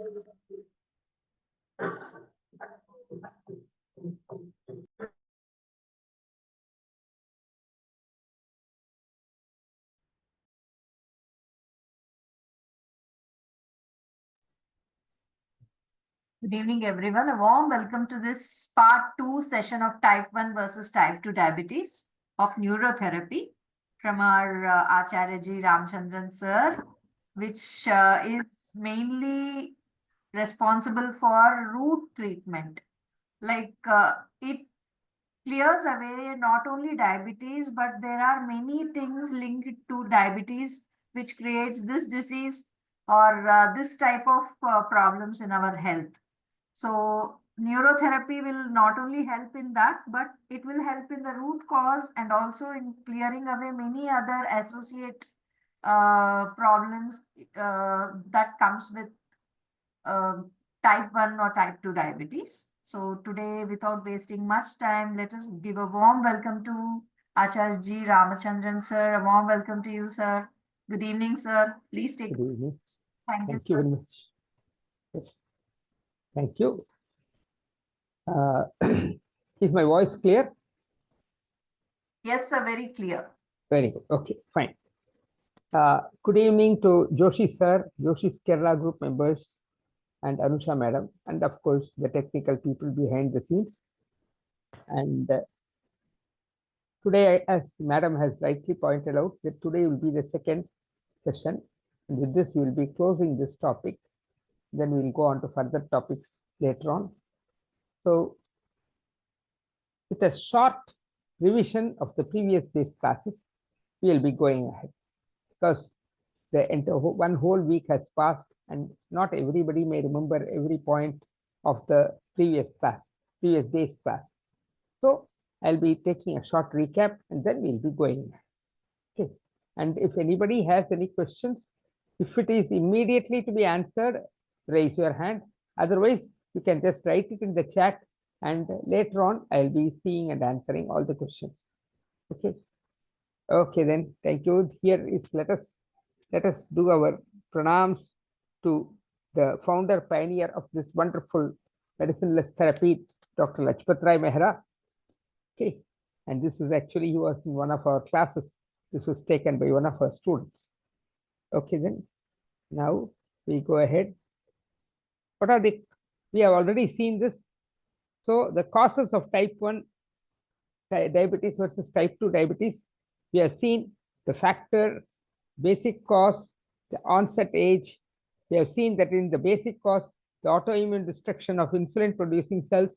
Good evening, everyone. A warm welcome to this part 2 session of type 1 versus type 2 diabetes of neurotherapy from our Acharya Ji Ramchandran sir, which is mainly responsible for root treatment. Like it clears away not only diabetes, but there are many things linked to diabetes which creates this disease or this type of problems in our health. So neurotherapy will not only help in that, but it will help in the root cause and also in clearing away many other associate problems that comes with type 1 or type 2 diabetes. So today, without wasting much time, let us give a warm welcome to Acharya Ji Ramachandran sir. A warm welcome to you, sir. Good evening, sir. Please take. Good evening. Thank you very much. Yes. Thank you. Is my voice clear? Yes, sir. Very clear. Very good. Okay, fine. Good evening to Joshys sir, Joshys Kerala Group members, and Anusha madam, and of course the technical people behind the scenes. And today, as madam has rightly pointed out, that today will be the second session. And with this, we will be closing this topic. Then we will go on to further topics later on. So, with a short revision of the previous day's classes, we will be going ahead because the one whole week has passed and not everybody may remember every point of the previous day's class. So I'll be taking a short recap and then we'll be going ahead. Okay. And if anybody has any questions, if it is immediately to be answered, raise your hand. Otherwise, you can just write it in the chat and later on I'll be seeing and answering all the questions. Okay. Okay, then thank you. Here is let us do our pranams to the founder pioneer of this wonderful medicineless therapy, Dr. Lajpat Rai Mehra. Okay, and this is actually he was in one of our classes. This was taken by one of our students. Okay, then now we go ahead. What are we have already seen this. So the causes of type 1 diabetes versus type 2 diabetes. We have seen the factor, basic cause, the onset age. We have seen that in the basic cause, the autoimmune destruction of insulin producing cells,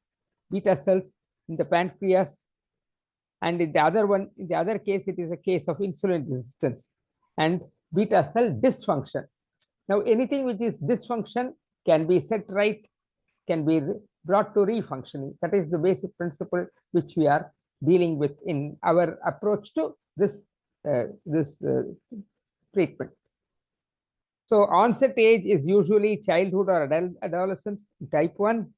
beta cells in the pancreas. And in the other one, in the other case, it is a case of insulin resistance and beta cell dysfunction. Now, anything which is dysfunction can be set right, can be brought to refunctioning. That is the basic principle which we are dealing with in our approach to this treatment. So onset age is usually childhood or adolescence in type 1,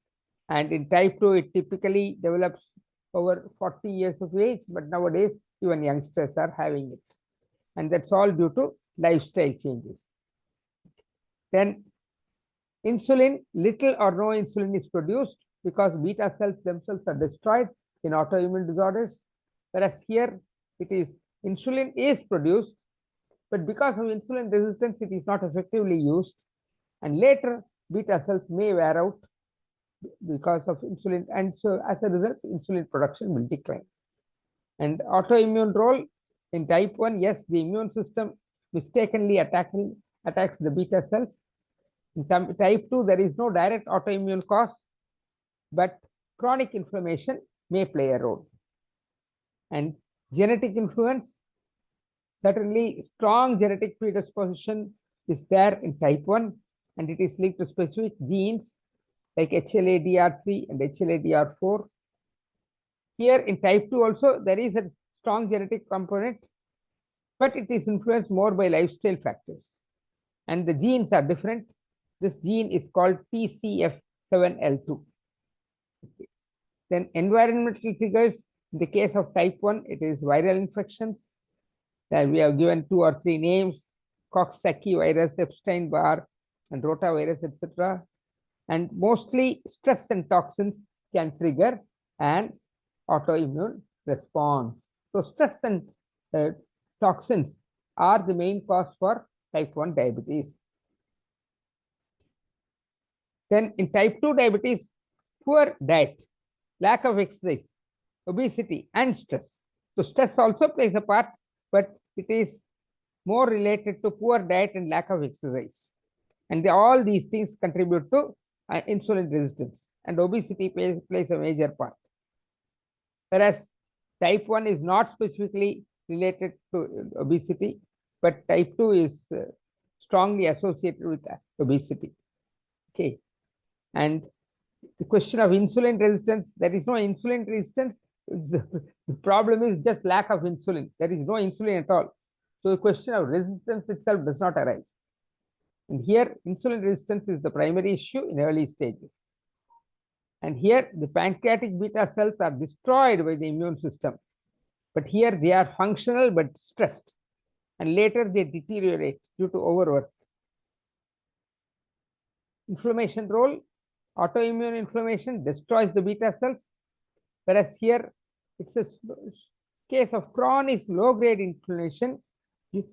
and in type 2 it typically develops over 40 years of age, but nowadays even youngsters are having it, and that's all due to lifestyle changes. Then insulin, little or no insulin is produced because beta cells themselves are destroyed in autoimmune disorders, whereas here it is insulin is produced, but because of insulin resistance it is not effectively used, and later beta cells may wear out because of insulin, and so as a result insulin production will decline. And autoimmune role in type 1, yes, the immune system mistakenly attacks the beta cells. In type 2 there is no direct autoimmune cause, but chronic inflammation may play a role. And genetic influence, certainly strong genetic predisposition is there in type 1, and it is linked to specific genes like HLA-DR3 and HLA-DR4. Here in type 2 also there is a strong genetic component, but it is influenced more by lifestyle factors, and the genes are different. This gene is called TCF7L2. Okay. Then environmental triggers. In the case of type 1, it is viral infections. That we have given 2 or 3 names: Coxsackie virus, Epstein-Barr, and rotavirus, etc. And mostly stress and toxins can trigger an autoimmune response. So stress and toxins are the main cause for type 1 diabetes. Then in type 2 diabetes, poor diet, lack of exercise, obesity, and stress. So stress also plays a part, but it is more related to poor diet and lack of exercise. And all these things contribute to insulin resistance, and obesity plays a major part. Whereas type 1 is not specifically related to obesity, but type 2 is strongly associated with obesity. Okay. And the question of insulin resistance, there is no insulin resistance. The problem is just lack of insulin. There is no insulin at all. So the question of resistance itself does not arise. And here, insulin resistance is the primary issue in early stages. And here, the pancreatic beta cells are destroyed by the immune system. But here, they are functional but stressed. And later, they deteriorate due to overwork. Inflammation role, autoimmune inflammation destroys the beta cells. Whereas here, it's a case of chronic low-grade inflammation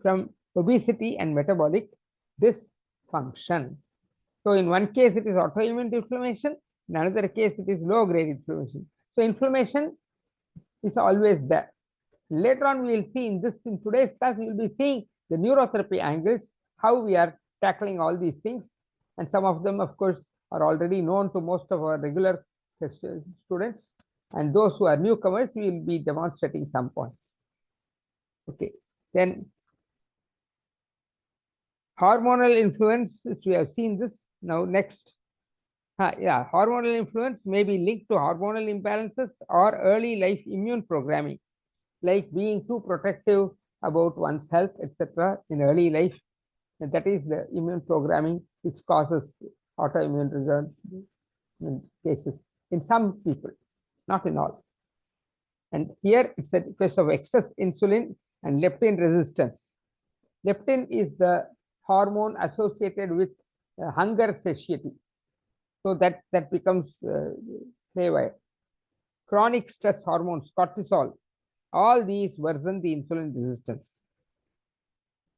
from obesity and metabolic dysfunction. So in one case, it is autoimmune inflammation. In another case, it is low-grade inflammation. So inflammation is always there. Later on, we will see in today's class, we will be seeing the neurotherapy angles, how we are tackling all these things. And some of them, of course, are already known to most of our regular students. And those who are newcomers, we will be demonstrating some points. Okay. Then hormonal influence, we have seen this. Now next. Hormonal influence may be linked to hormonal imbalances or early life immune programming, like being too protective about one's health, etc. in early life. And that is the immune programming which causes autoimmune cases in some people, not in all. And here it's a case of excess insulin and leptin resistance. Leptin is the hormone associated with hunger satiety. So that becomes haywire. Chronic stress hormones, cortisol, all these worsen the insulin resistance.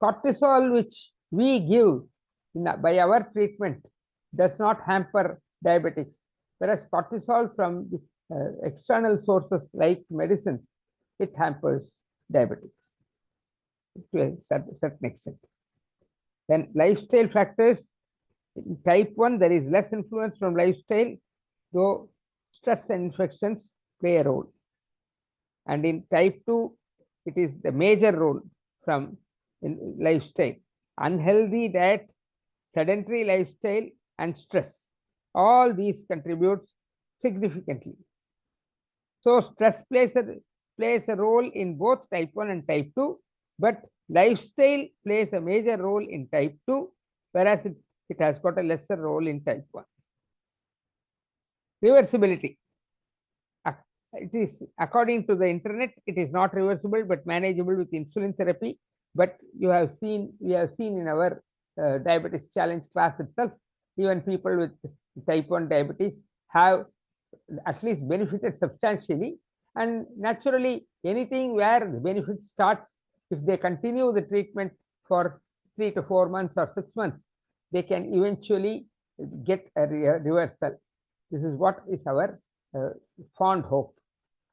Cortisol, which we give by our treatment, does not hamper diabetics, whereas cortisol from the, external sources like medicines, it hampers diabetics to a certain extent. Then lifestyle factors. In type 1, there is less influence from lifestyle, though stress and infections play a role. And in type 2, it is the major role from lifestyle. Unhealthy diet, sedentary lifestyle, and stress. All these contribute significantly. So stress plays a role in both type 1 and type 2, but lifestyle plays a major role in type 2, whereas it has got a lesser role in type 1. Reversibility. It is, according to the internet, it is not reversible but manageable with insulin therapy. But we have seen in our diabetes challenge class itself, even people with type 1 diabetes have at least benefited substantially. And naturally, anything where the benefit starts, if they continue the treatment for 3 to 4 months or 6 months, they can eventually get a reversal. This is what is our fond hope.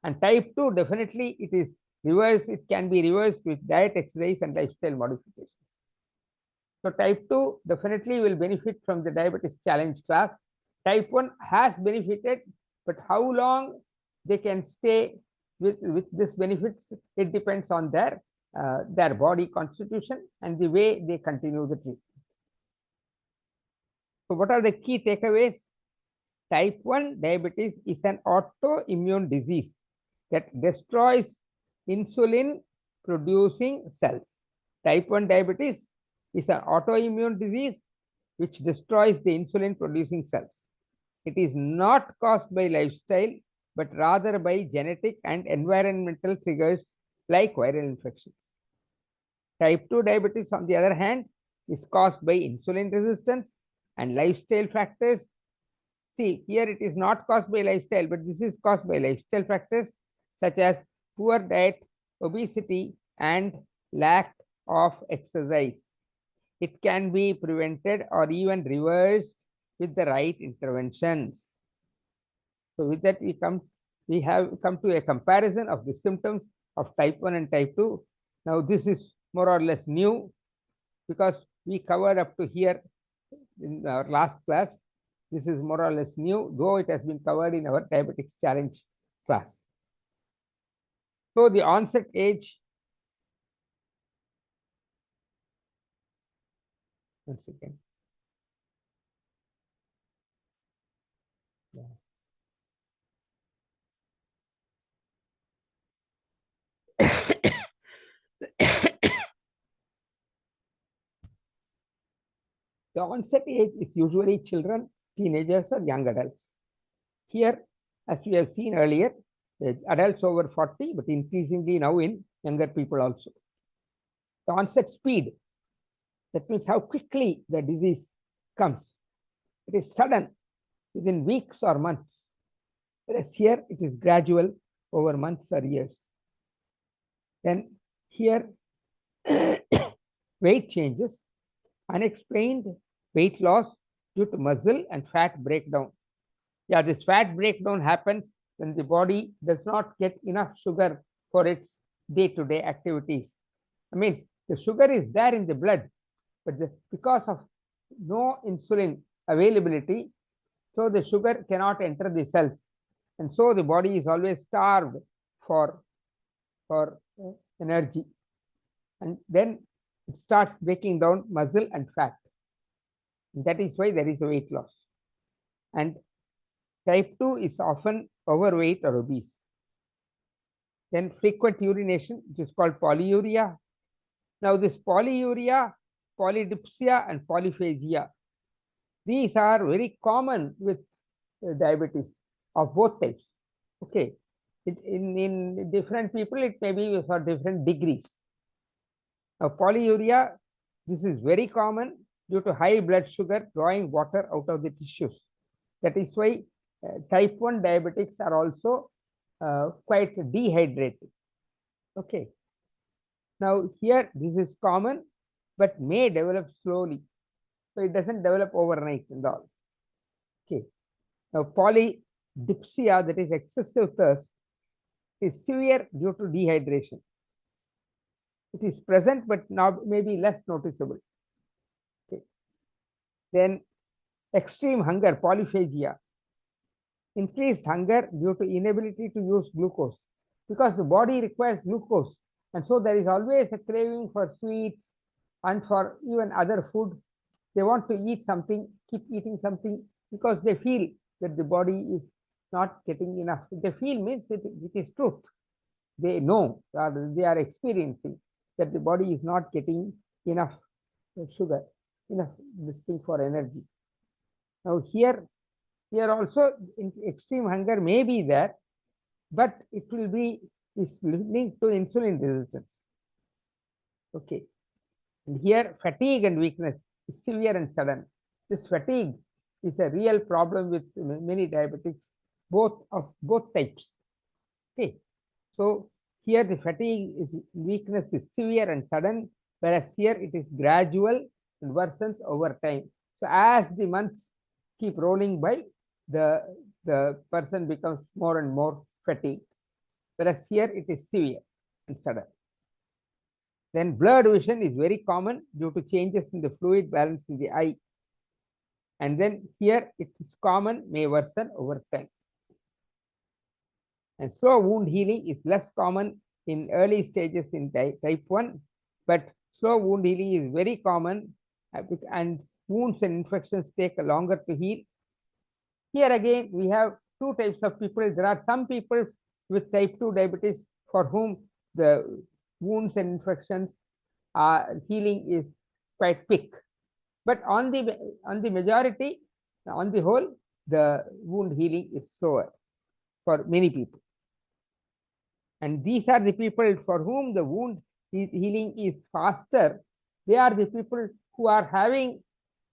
And type 2, definitely it is reversed. It can be reversed with diet, exercise, and lifestyle modifications. So type 2 definitely will benefit from the diabetes challenge class. Type 1 has benefited, but how long they can stay with this benefits, it depends on their body constitution and the way they continue the treatment. So what are the key takeaways? Type 1 diabetes is an autoimmune disease that destroys insulin producing cells. Type 1 diabetes is an autoimmune disease which destroys the insulin producing cells. It is not caused by lifestyle, but rather by genetic and environmental triggers like viral infections. Type 2 diabetes, on the other hand, is caused by insulin resistance and lifestyle factors See, here it is not caused by lifestyle, but this is caused by lifestyle factors such as poor diet, obesity, and lack of exercise. It can be prevented or even reversed with the right interventions. So with that, we have come to a comparison of the symptoms of type 1 and type 2. Now this is more or less new because we covered up to here in our last class. This is more or less new, though it has been covered in our diabetic challenge class. So the onset age, once again. Yeah. The onset age is usually children, teenagers, or young adults. Here, as we have seen earlier, adults over 40, but increasingly now in younger people also. The onset speed, that means how quickly the disease comes. It is sudden, within weeks or months. Whereas here it is gradual over months or years. Then here, weight changes, unexplained weight loss due to muscle and fat breakdown. Yeah, this fat breakdown happens when the body does not get enough sugar for its day-to-day activities. I mean, the sugar is there in the blood, but because of no insulin availability, so the sugar cannot enter the cells. And so the body is always starved for energy. And then it starts breaking down muscle and fat. That is why there is a weight loss. And type 2 is often overweight or obese. Then frequent urination, which is called polyuria. Now this polyuria, polydipsia, and polyphagia, these are very common with diabetes of both types. Okay, in different people, it may be for different degrees. Now polyuria, this is very common due to high blood sugar drawing water out of the tissues. That is why type 1 diabetics are also quite dehydrated. Okay. Now here this is common, but may develop slowly. So it doesn't develop overnight and all. Okay. Now polydipsia, that is excessive thirst, is severe due to dehydration. It is present, but now maybe less noticeable. Okay. Then extreme hunger, polyphagia, increased hunger due to inability to use glucose, because the body requires glucose, and so there is always a craving for sweets and for even other food. They want to eat something, keep eating something, because they feel that the body is not getting enough. They feel means it is truth. They know, or they are experiencing that the body is not getting enough sugar, enough this thing for energy. Now here also extreme hunger may be there, but it will be linked to insulin resistance. Okay. And here fatigue and weakness is severe and sudden. This fatigue is a real problem with many diabetics, both types. Okay. So here the fatigue weakness is severe and sudden, whereas here it is gradual and worsens over time. So as the months keep rolling by, the person becomes more and more fatigued, whereas here it is severe and sudden. Then blurred vision is very common due to changes in the fluid balance in the eye. And then here it is common, may worsen over time. And slow wound healing is less common in early stages in type 1, but slow wound healing is very common, and wounds and infections take longer to heal. Here again, we have two types of people. There are some people with type 2 diabetes for whom the wounds and infections healing is quite quick. But on the majority, on the whole, the wound healing is slower for many people. And these are the people for whom the wound healing is faster. They are the people who are having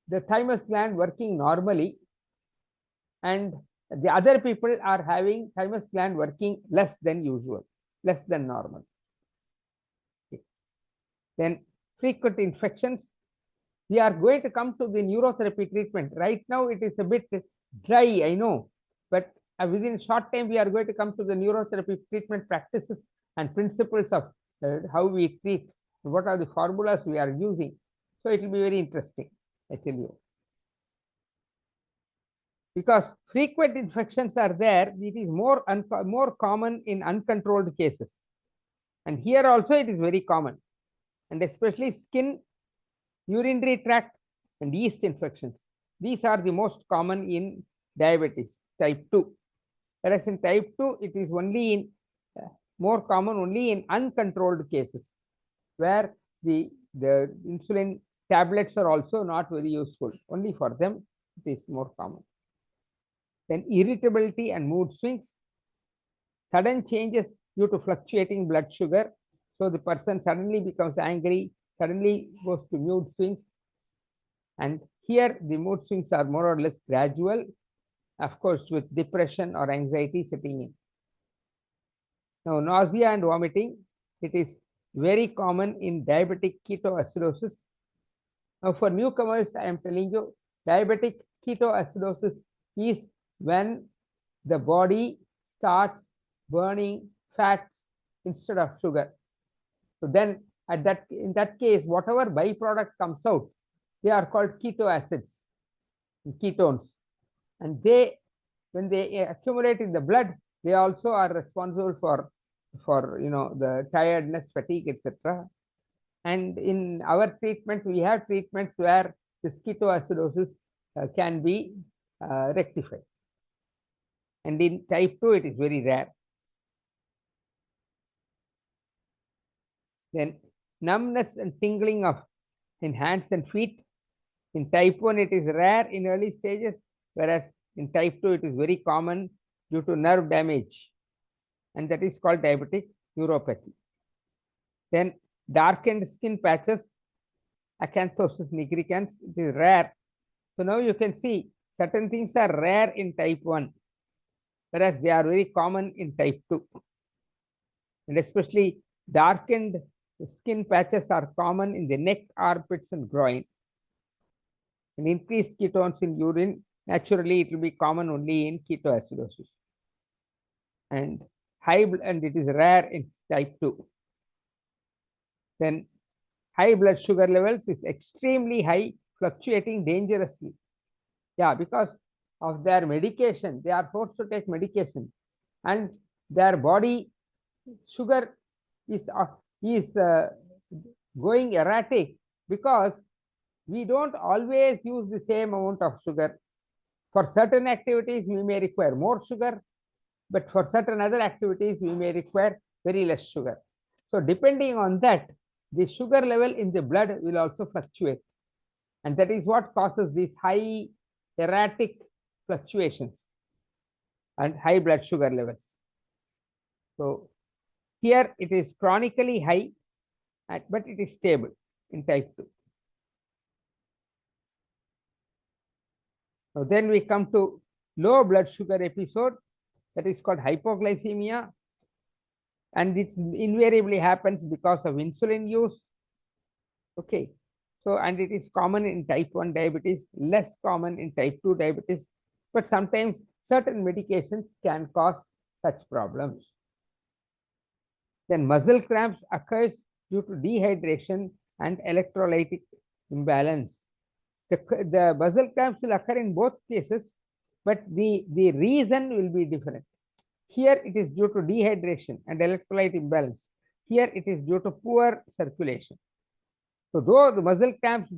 the thymus gland working normally, and the other people are having thymus gland working less than usual, less than normal. Okay. Then frequent infections. We are going to come to the neurotherapy treatment. Right now it is a bit dry, I know, but within a short time we are going to come to the neurotherapy treatment practices and principles of how we treat, what are the formulas we are using. So it will be very interesting, I tell you. Because frequent infections are there, it is more common in uncontrolled cases. And here also it is very common, and especially skin, urinary tract, and yeast infections. These are the most common in diabetes type 2. Whereas in type 2, it is only in more common only in uncontrolled cases, where the insulin tablets are also not very useful. Only for them it is more common. Then irritability and mood swings, sudden changes due to fluctuating blood sugar. So the person suddenly becomes angry, suddenly goes to mood swings. And here the mood swings are more or less gradual, of course, with depression or anxiety setting in. Now, nausea and vomiting, it is very common in diabetic ketoacidosis. Now, for newcomers, I am telling you, diabetic ketoacidosis is when the body starts burning fats instead of sugar. So then in that case, whatever byproduct comes out, they are called ketoacids, ketones. And when they accumulate in the blood, they also are responsible for the tiredness, fatigue, etc. And in our treatment, we have treatments where this ketoacidosis can be rectified. And in type 2, it is very rare. Then numbness and tingling in hands and feet. In type 1, it is rare in early stages, whereas in type 2, it is very common due to nerve damage, and that is called diabetic neuropathy. Then darkened skin patches, acanthosis nigricans, it is rare. So now you can see certain things are rare in type 1, whereas they are very common in type 2. And especially darkened skin patches are common in the neck, armpits, and groin. And increased ketones in urine, naturally it will be common only in ketoacidosis. And it is rare in type 2. Then high blood sugar levels is extremely high, fluctuating dangerously. Yeah, because of their medication, they are forced to take medication, and their body sugar is going erratic, because we don't always use the same amount of sugar. For certain activities, we may require more sugar, but for certain other activities, we may require very less sugar. So depending on that, the sugar level in the blood will also fluctuate. And that is what causes these high erratic fluctuations and high blood sugar levels. So here it is chronically high, but it is stable in type 2. Now then we come to low blood sugar episode, that is called hypoglycemia, and it invariably happens because of insulin use. Okay, so and it is common in type 1 diabetes, less common in type 2 diabetes, but sometimes certain medications can cause such problems. Then muscle cramps occurs due to dehydration and electrolytic imbalance. The muscle cramps will occur in both cases, but the reason will be different. Here it is due to dehydration and electrolyte imbalance. Here it is due to poor circulation. So though the muscle cramps,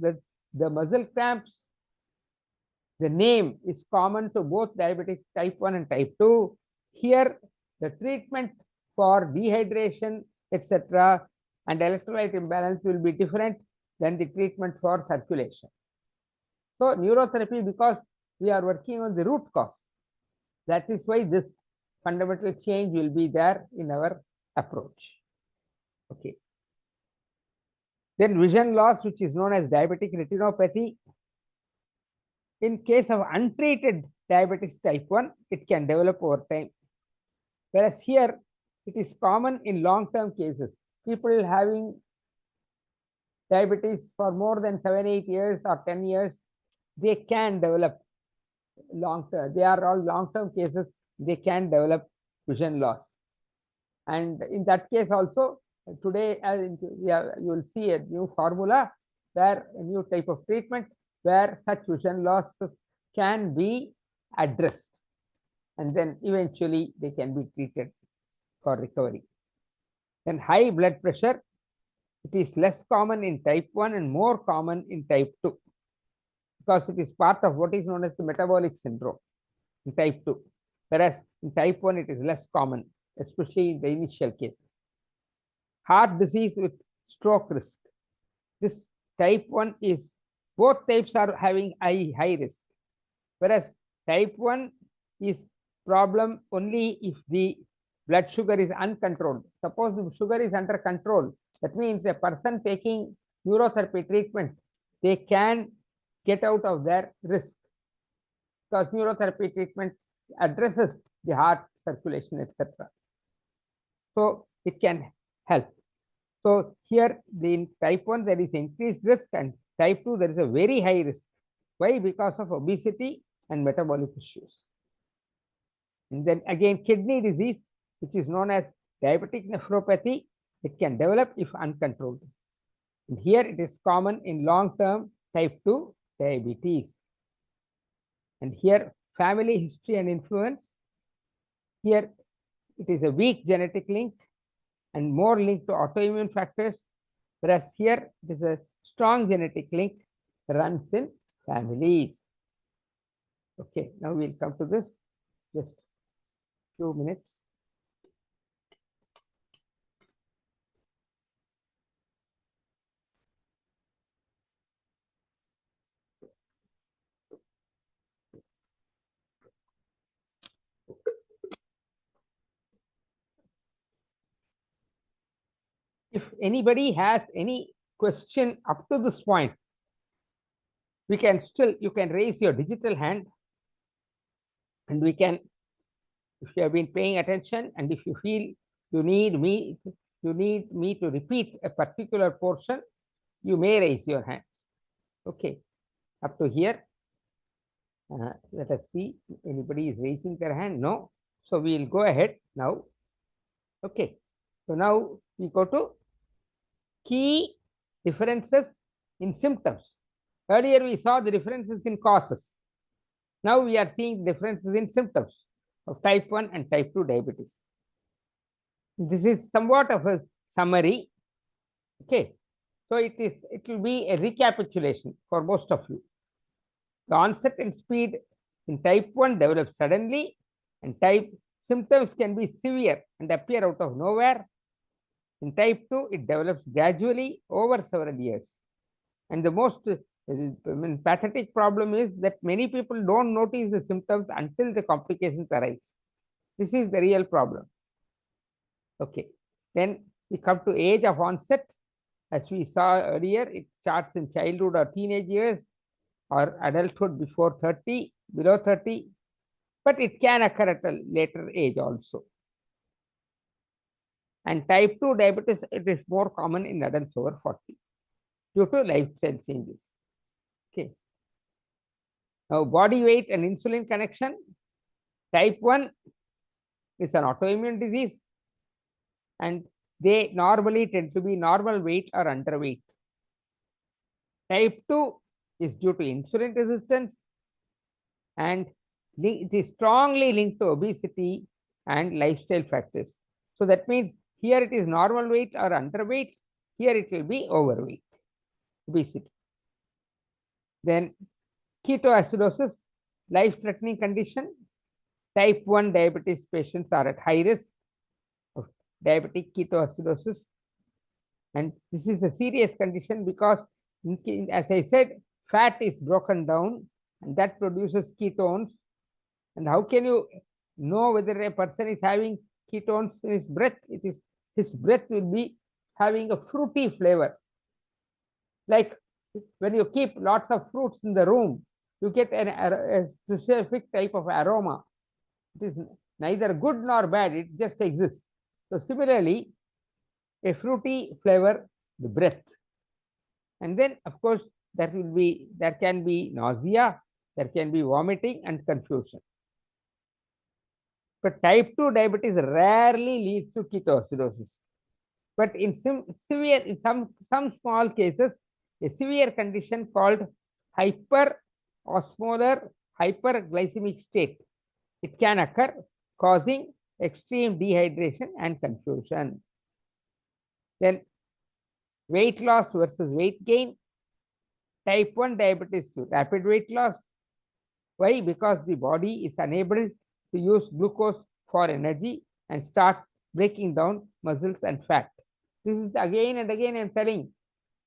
the name is common to both diabetic type 1 and type 2. Here the treatment for dehydration, etc., and electrolyte imbalance will be different than the treatment for circulation. So neurotherapy, because we are working on the root cause, that is why this fundamental change will be there in our approach. Okay. Then vision loss, which is known as diabetic retinopathy. In case of untreated diabetes type 1, it can develop over time. Whereas here, it is common in long-term cases. People having diabetes for more than 7, 8 years or 10 years, they can develop long-term. They are all long-term cases. They can develop vision loss. And in that case also, today you will see a new formula where a new type of treatment where such vision loss can be addressed, and then eventually they can be treated for recovery. Then high blood pressure, it is less common in type 1 and more common in type 2 because it is part of what is known as the metabolic syndrome in type 2, whereas in type 1 it is less common, especially in the initial cases. Heart disease with stroke risk. This type 1 is, both types are having high risk, whereas type 1 is problem only if the blood sugar is uncontrolled. Suppose the sugar is under control, that means a person taking neurotherapy treatment, they can get out of their risk because neurotherapy treatment addresses the heart circulation, etc. So it can help. So here in type 1 there is increased risk, and type 2 there is a very high risk. Why? Because of obesity and metabolic issues. And then again, kidney disease, which is known as diabetic nephropathy, it can develop if uncontrolled. And here it is common in long-term type 2 diabetes. And here family history and influence. Here it is a weak genetic link and more linked to autoimmune factors, whereas here it is a strong genetic link runs in families. Okay, now we'll come to this, just 2 minutes. If anybody has any question up to this point, you can raise your digital hand, and we can, if you have been paying attention, and if you feel you need me to repeat a particular portion, you may raise your hand. Okay, up to here. Let us see, anybody is raising their hand? No. So we'll go ahead now. Okay, so now we go to key differences in symptoms. Earlier we saw the differences in causes. Now we are seeing differences in symptoms of type 1 and type 2 diabetes. This is somewhat of a summary. Okay, so it will be a recapitulation for most of you. The onset and speed in type 1 develops suddenly, and symptoms can be severe and appear out of nowhere. In type 2, it develops gradually over several years. And the most pathetic problem is that many people don't notice the symptoms until the complications arise. This is the real problem. Okay, then we come to age of onset. As we saw earlier, it starts in childhood or teenage years or adulthood before 30, below 30, but it can occur at a later age also. And type 2 diabetes, it is more common in adults over 40 due to lifestyle changes. Okay. Now, body weight and insulin connection. Type 1 is an autoimmune disease, and they normally tend to be normal weight or underweight. Type 2 is due to insulin resistance, and it is strongly linked to obesity and lifestyle factors. So that means here it is normal weight or underweight, here it will be overweight, obesity. Then ketoacidosis, life-threatening condition. Type 1 diabetes patients are at high risk of diabetic ketoacidosis. And this is a serious condition because, as I said, fat is broken down and that produces ketones. And how can you know whether a person is having ketones in his breath? His breath will be having a fruity flavor. Like when you keep lots of fruits in the room, you get a specific type of aroma. It is neither good nor bad, it just exists. So similarly, a fruity flavor, the breath. And then, of course, there can be nausea, there can be vomiting and confusion. But type 2 diabetes rarely leads to ketoacidosis. But in some small cases, a severe condition called hyperosmolar hyperglycemic state, it can occur, causing extreme dehydration and confusion. Then weight loss versus weight gain. Type 1 diabetes to rapid weight loss. Why? Because the body is unable to use glucose for energy and starts breaking down muscles and fat. This is again and again I'm telling,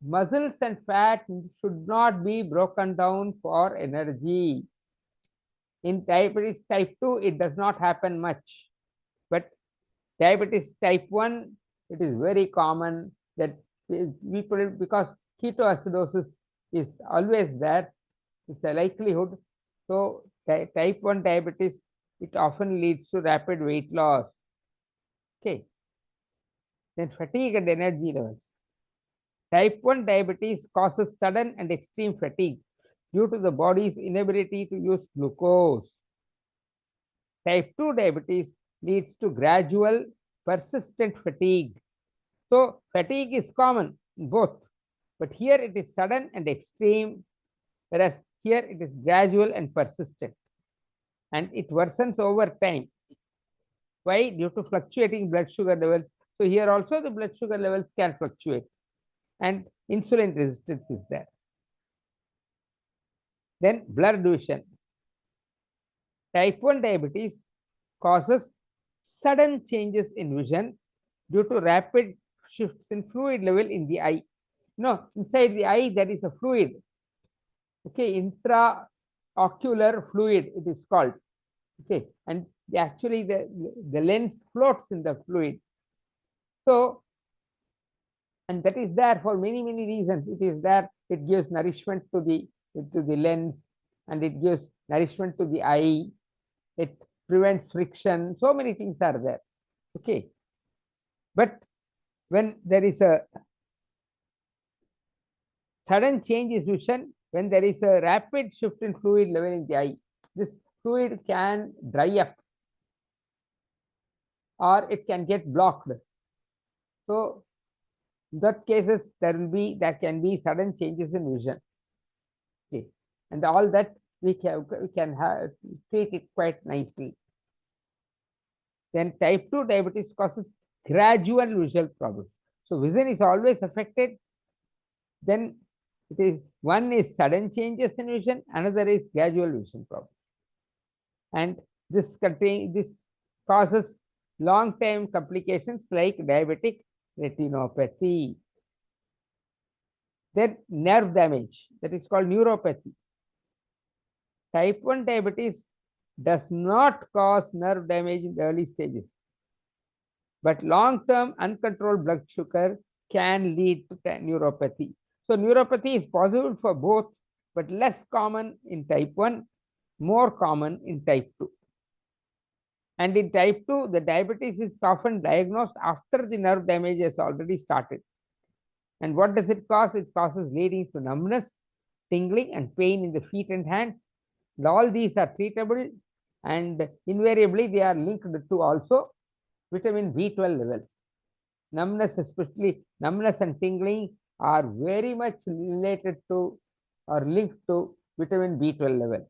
muscles and fat should not be broken down for energy. In diabetes type 2, it does not happen much. But diabetes type 1, it is very common that people, because ketoacidosis is always there, it's a likelihood. So type 1 diabetes, it often leads to rapid weight loss. Okay. Then fatigue and energy levels. Type 1 diabetes causes sudden and extreme fatigue due to the body's inability to use glucose. Type 2 diabetes leads to gradual, persistent fatigue. So fatigue is common in both, but here it is sudden and extreme, whereas here it is gradual and persistent, and it worsens over time. Why? Due to fluctuating blood sugar levels. So here also the blood sugar levels can fluctuate, and insulin resistance is there. Then blurred vision. Type 1 diabetes causes sudden changes in vision due to rapid shifts in fluid level in the eye. No, inside the eye there is a fluid. Okay, intraocular fluid it is called. Okay, and actually the lens floats in the fluid. So, and that is there for many reasons. It is there, it gives nourishment to the lens, and it gives nourishment to the eye, it prevents friction, so many things are there. Okay, but when there is a sudden change in vision, when there is a rapid shift in fluid level in the eye, this fluid can dry up or it can get blocked. So in that cases there can be sudden changes in vision. Okay, and all that we can treat it quite nicely. Then type 2 diabetes causes gradual visual problems. So vision is always affected. Then it is, one is sudden changes in vision, another is gradual vision problems. And this causes long-term complications like diabetic retinopathy. Then nerve damage, that is called neuropathy. Type 1 diabetes does not cause nerve damage in the early stages, but long-term uncontrolled blood sugar can lead to neuropathy. So neuropathy is possible for both, but less common in type 1, more common in type 2. And in type 2, the diabetes is often diagnosed after the nerve damage has already started. And what does it cause? It causes leading to numbness, tingling, and pain in the feet and hands. And all these are treatable, and invariably they are linked to also vitamin B12 levels. Numbness, especially numbness and tingling, are very much related to or linked to vitamin B12 levels.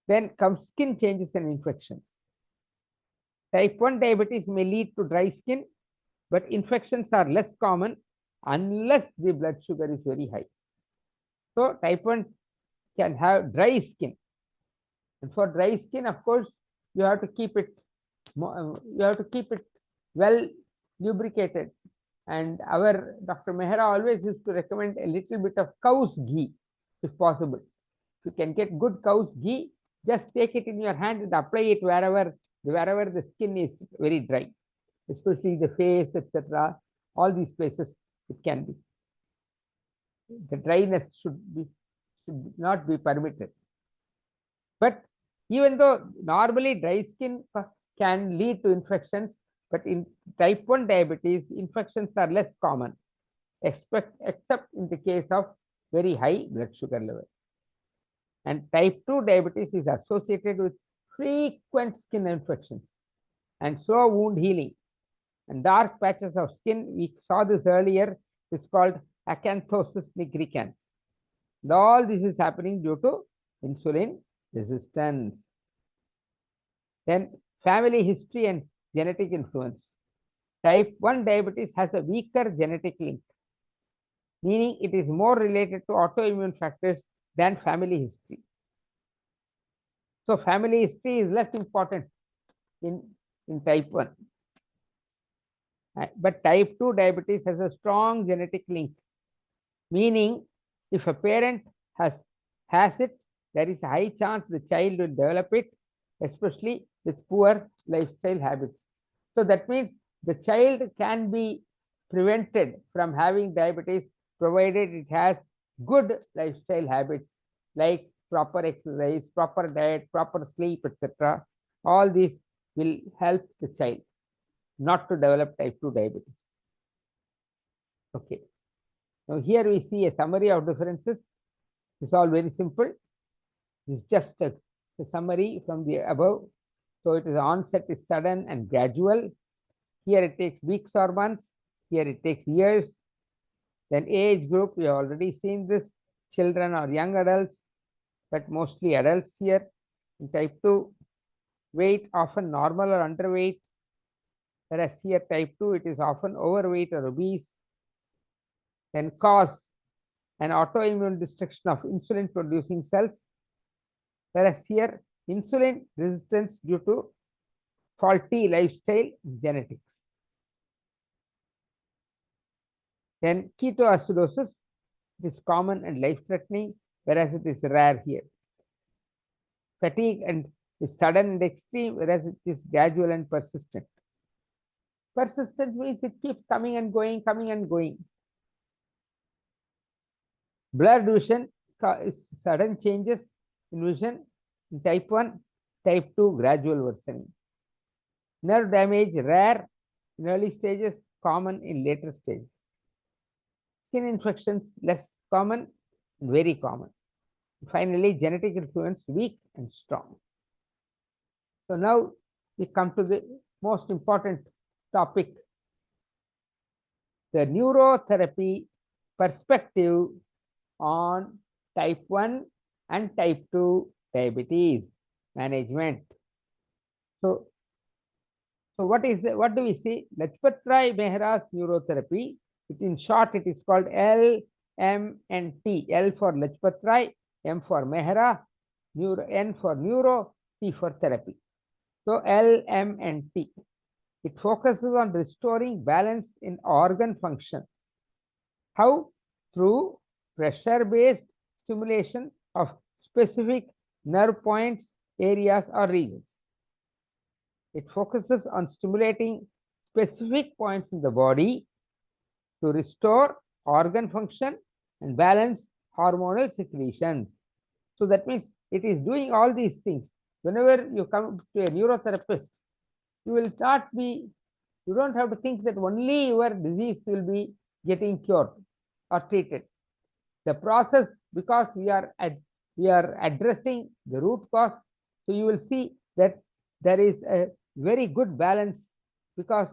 Then comes skin changes and infections. Type 1 diabetes may lead to dry skin, but infections are less common unless the blood sugar is very high. So type 1 can have dry skin. And for dry skin, of course, you have to keep it well lubricated. And our Dr. Mehra always used to recommend a little bit of cow's ghee, if possible. If you can get good cow's ghee, just take it in your hand and apply it wherever the skin is very dry, especially the face, etc. All these places it can be. the dryness should not be permitted. But even though normally dry skin can lead to infections, but in type 1 diabetes, infections are less common, except in the case of very high blood sugar level. And type 2 diabetes is associated with frequent skin infections and slow wound healing and dark patches of skin. We saw this earlier. It's called acanthosis nigricans. And all this is happening due to insulin resistance. Then family history and genetic influence. Type 1 diabetes has a weaker genetic link, meaning it is more related to autoimmune factors than family history. So family history is less important in type 1. But type 2 diabetes has a strong genetic link, meaning if a parent has it, there is a high chance the child will develop it, especially with poor lifestyle habits. So that means the child can be prevented from having diabetes provided it has good lifestyle habits like proper exercise, proper diet, proper sleep, etc. All these will help the child not to develop type 2 diabetes. Okay. Now here we see a summary of differences. It's all very simple. It's just a summary from the above. So it is onset is sudden and gradual. Here it takes weeks or months. Here it takes years. Then age group, we have already seen this. Children or young adults, but mostly adults here. In type 2, weight often normal or underweight. Whereas here type 2, it is often overweight or obese. Then cause an autoimmune destruction of insulin producing cells. Whereas here insulin resistance due to faulty lifestyle genetics. Then ketoacidosis is common and life-threatening, whereas it is rare here. Fatigue and is sudden and extreme, whereas it is gradual and persistent. Persistent means it keeps coming and going, coming and going. Blurred vision is sudden changes in vision in type 1, type 2 gradual worsening. Nerve damage rare in early stages, common in later stages. Skin infections less common and very common. Finally, genetic influence weak and strong. So now we come to the most important topic, the neurotherapy perspective on type 1 and type 2 diabetes management. So what do we see? Lajpat Rai Mehra's neurotherapy. In short, it is called LMNT. L for Lajpat Rai, M for Mehra, N for neuro, T for therapy. So LMNT. It focuses on restoring balance in organ function. How? Through pressure-based stimulation of specific nerve points, areas, or regions. It focuses on stimulating specific points in the body to restore organ function and balance hormonal secretions. So that means it is doing all these things. Whenever you come to a neurotherapist, you don't have to think that only your disease will be getting cured or treated. The process, because we are addressing the root cause, so you will see that there is a very good balance because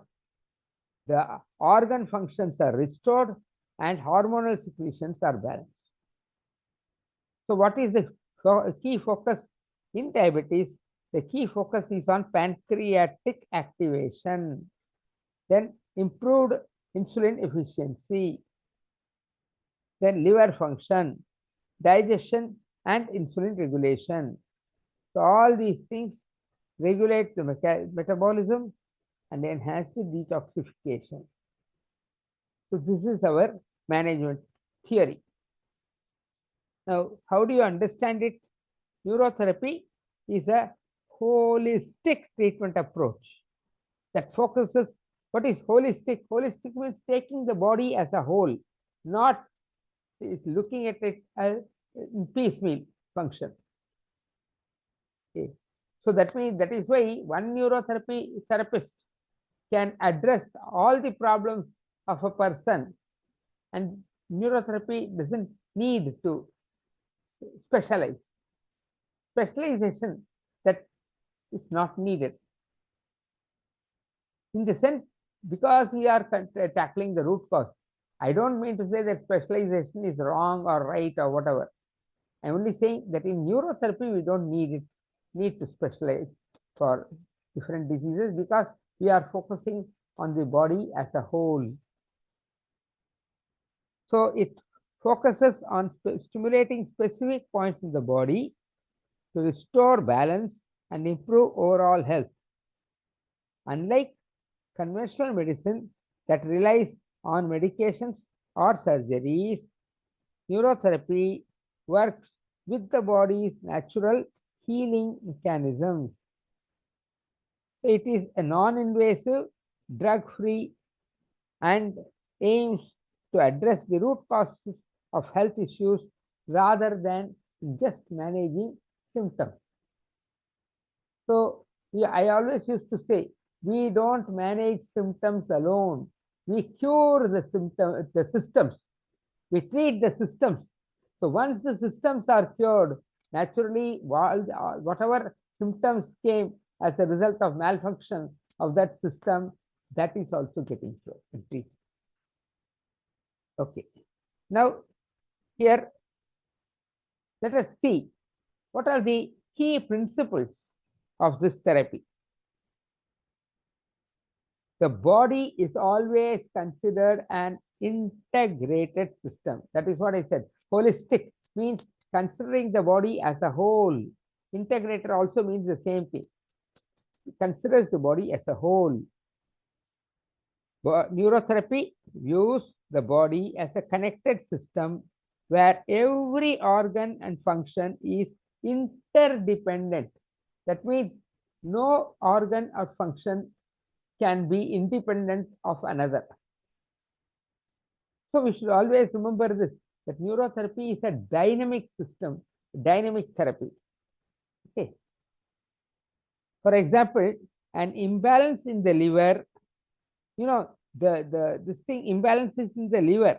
the organ functions are restored and hormonal secretions are balanced. So what is the key focus in diabetes? The key focus is on pancreatic activation, then improved insulin efficiency, then liver function, digestion, and insulin regulation. So all these things regulate the metabolism and enhance the detoxification. So this is our management theory. Now, how do you understand it? Neurotherapy is a holistic treatment approach that focuses. What is holistic? Holistic means taking the body as a whole, not is looking at it as piecemeal function. Okay. So that means that is why one neurotherapy therapist can address all the problems of a person, and neurotherapy doesn't need to specialize. Specialization that is not needed. In the sense, because we are tackling the root cause, I don't mean to say that specialization is wrong or right or whatever. I'm only saying that in neurotherapy, we don't need to specialize for different diseases, because we are focusing on the body as a whole. So it focuses on stimulating specific points in the body to restore balance and improve overall health. Unlike conventional medicine that relies on medications or surgeries, neurotherapy works with the body's natural healing mechanisms. It is a non-invasive, drug-free, and aims to address the root causes of health issues rather than just managing symptoms. So I always used to say, we don't manage symptoms alone. We cure the systems. We treat the systems. So once the systems are cured, naturally, whatever symptoms came as a result of malfunction of that system, that is also getting treated. Okay. Now, here, let us see what are the key principles of this therapy. The body is always considered an integrated system. That is what I said. Holistic means considering the body as a whole. Integrated also means the same thing. It considers the body as a whole. Neurotherapy views the body as a connected system where every organ and function is interdependent. That means no organ or function can be independent of another. So we should always remember this, that neurotherapy is a dynamic system, dynamic therapy. Okay. For example, an imbalance in the liver, this thing imbalances in the liver,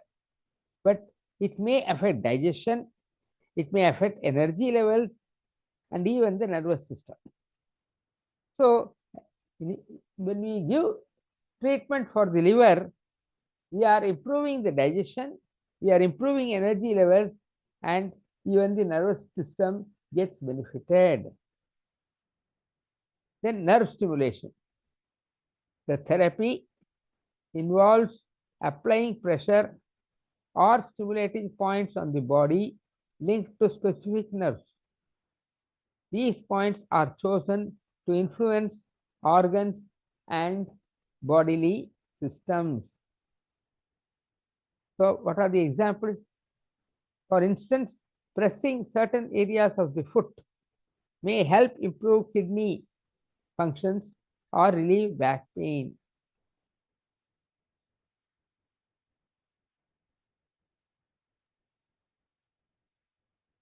but it may affect digestion, it may affect energy levels, and even the nervous system. So when we give treatment for the liver, we are improving the digestion, we are improving energy levels, and even the nervous system gets benefited. Then nerve stimulation. The therapy involves applying pressure or stimulating points on the body linked to specific nerves. These points are chosen to influence organs and bodily systems. So what are the examples? For instance, pressing certain areas of the foot may help improve kidney functions or relieve back pain.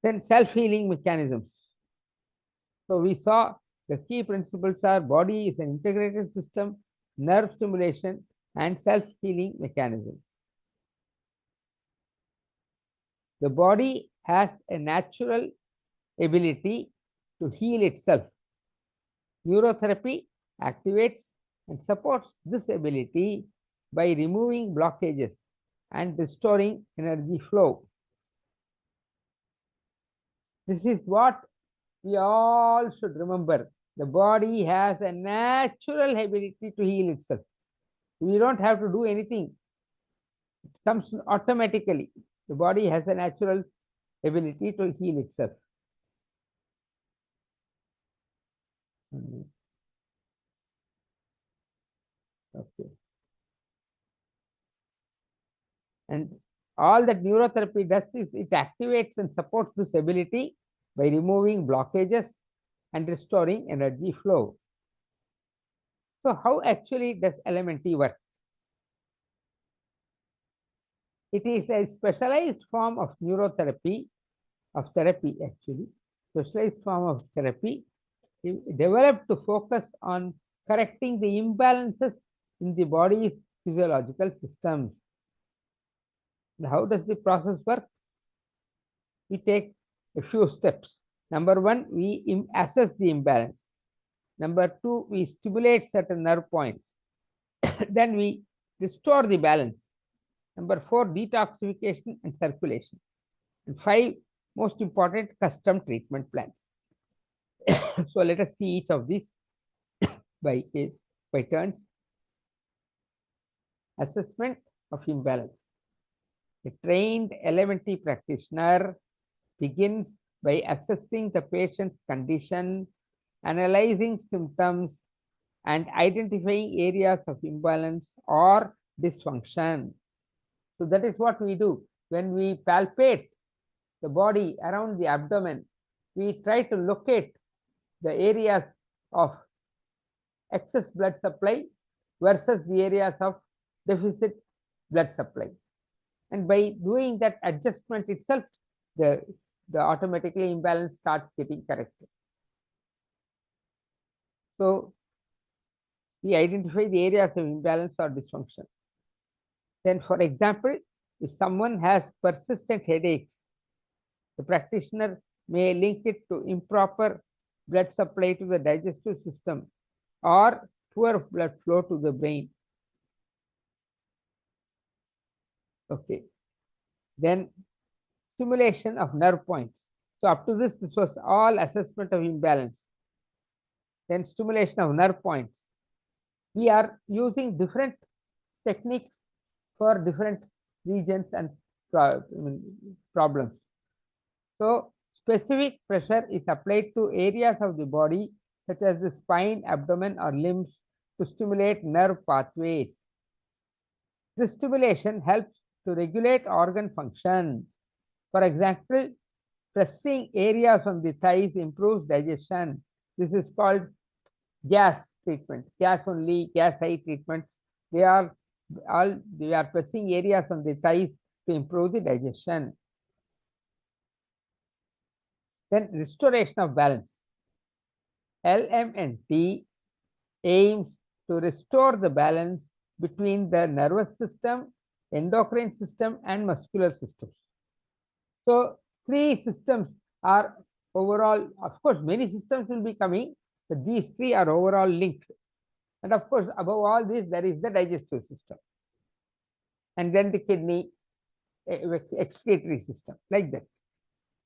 Then self-healing mechanisms. So we saw the key principles are body is an integrated system, nerve stimulation, and self-healing mechanism. The body has a natural ability to heal itself. Neurotherapy activates and supports this ability by removing blockages and restoring energy flow. This is what we all should remember. The body has a natural ability to heal itself. We don't have to do anything. It comes automatically. The body has a natural ability to heal itself. Okay. And all that neurotherapy does is it activates and supports this ability by removing blockages and restoring energy flow. So how actually does LMNT work? It is a specialized form of neurotherapy, of therapy actually, specialized form of therapy developed to focus on correcting the imbalances in the body's physiological systems. And how does the process work? We take a few steps. Number one, we assess the imbalance. Number two, we stimulate certain nerve points. Then we restore the balance. Number four, detoxification and circulation. And five, most important, custom treatment plans. So let us see each of these by turns. Assessment of imbalance. A trained LMNT practitioner begins by assessing the patient's condition, analyzing symptoms, and identifying areas of imbalance or dysfunction. So that is what we do. When we palpate the body around the abdomen, we try to locate the areas of excess blood supply versus the areas of deficit blood supply. And by doing that adjustment itself, the automatically imbalance starts getting corrected. So we identify the areas of imbalance or dysfunction. Then, for example, if someone has persistent headaches, the practitioner may link it to improper blood supply to the digestive system or poor blood flow to the brain. Okay. Then stimulation of nerve points. So up to this was all assessment of imbalance. Then stimulation of nerve points. We are using different techniques for different regions and problems. So specific pressure is applied to areas of the body such as the spine, abdomen, or limbs to stimulate nerve pathways. This stimulation helps to regulate organ function. For example, pressing areas on the thighs improves digestion. This is called gas treatment, gas only, gas eye treatment. They are pressing areas on the thighs to improve the digestion. Then restoration of balance. LMNT aims to restore the balance between the nervous system, endocrine system, and muscular systems. So three systems are overall, of course, many systems will be coming, but these three are overall linked. And of course, above all this, there is the digestive system. And then the kidney excretory system, like that.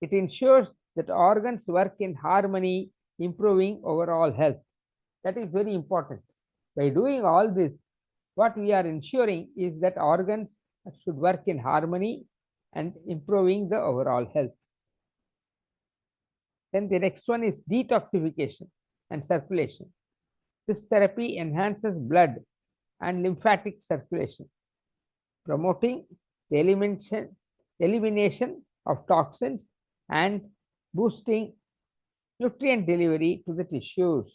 It ensures that organs work in harmony, improving overall health. That is very important. By doing all this, what we are ensuring is that organs should work in harmony and improving the overall health. Then the next one is detoxification and circulation. This therapy enhances blood and lymphatic circulation, promoting the elimination of toxins and boosting nutrient delivery to the tissues.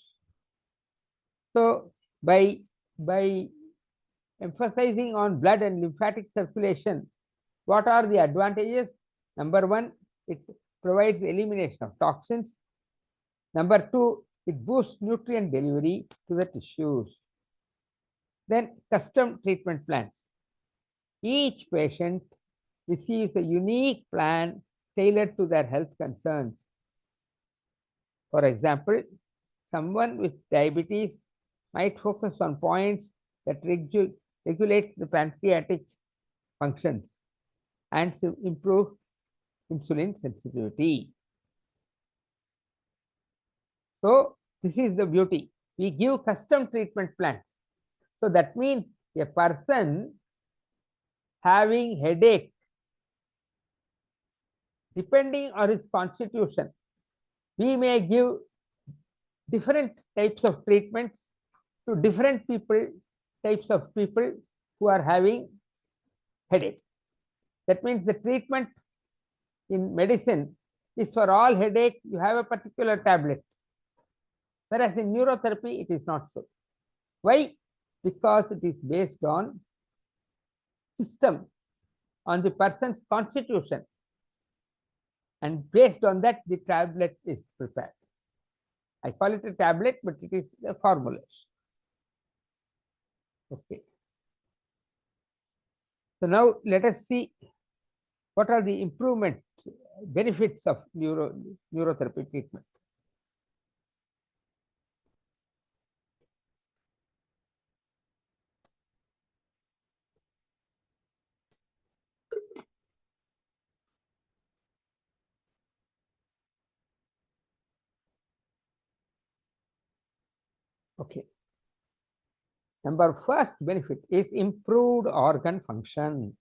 So by emphasizing on blood and lymphatic circulation, what are the advantages? Number one, it provides elimination of toxins. Number two, it boosts nutrient delivery to the tissues. Then custom treatment plans. Each patient receives a unique plan tailored to their health concerns. For example, someone with diabetes might focus on points that regulate the pancreatic functions and to improve insulin sensitivity. So this is the beauty. We give custom treatment plans. So that means a person having headache, depending on his constitution, we may give different types of treatments to different types of people who are having headache. That means the treatment in medicine is for all headache, you have a particular tablet. Whereas in neurotherapy, it is not so. Why? Because it is based on system, on the person's constitution, and based on that, the tablet is prepared. I call it a tablet, but it is a formulation. Okay. So now let us see what are the improvement benefits of neurotherapy treatment. Okay. First benefit is improved organ function.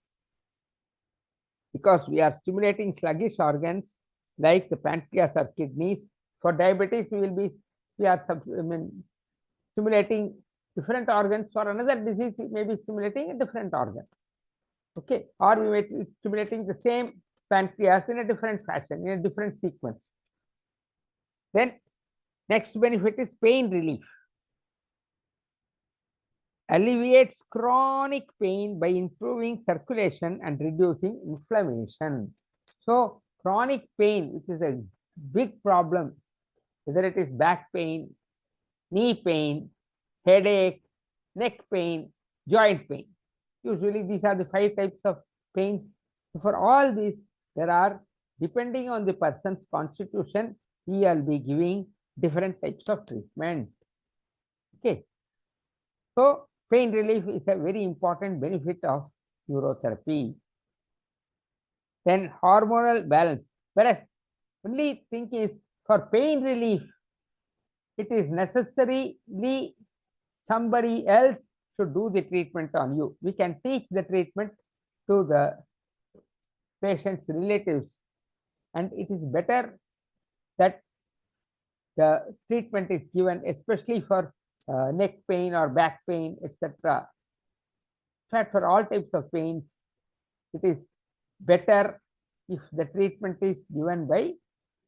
Because we are stimulating sluggish organs like the pancreas or kidneys. For diabetes, we are stimulating different organs. For another disease, we may be stimulating a different organ. Okay, or we may be stimulating the same pancreas in a different fashion, in a different sequence. Then next benefit is pain relief. Alleviates chronic pain by improving circulation and reducing inflammation. So chronic pain, which is a big problem, whether it is back pain, knee pain, headache, neck pain, joint pain. Usually these are the 5 types of pains. So for all these, there are, depending on the person's constitution, he will be giving different types of treatment. Okay. So pain relief is a very important benefit of neurotherapy. Then hormonal balance. Whereas only thing is, for pain relief, it is necessarily somebody else should do the treatment on you. We can teach the treatment to the patient's relatives, and it is better that the treatment is given, especially for neck pain or back pain, etc. In fact, for all types of pains, it is better if the treatment is given by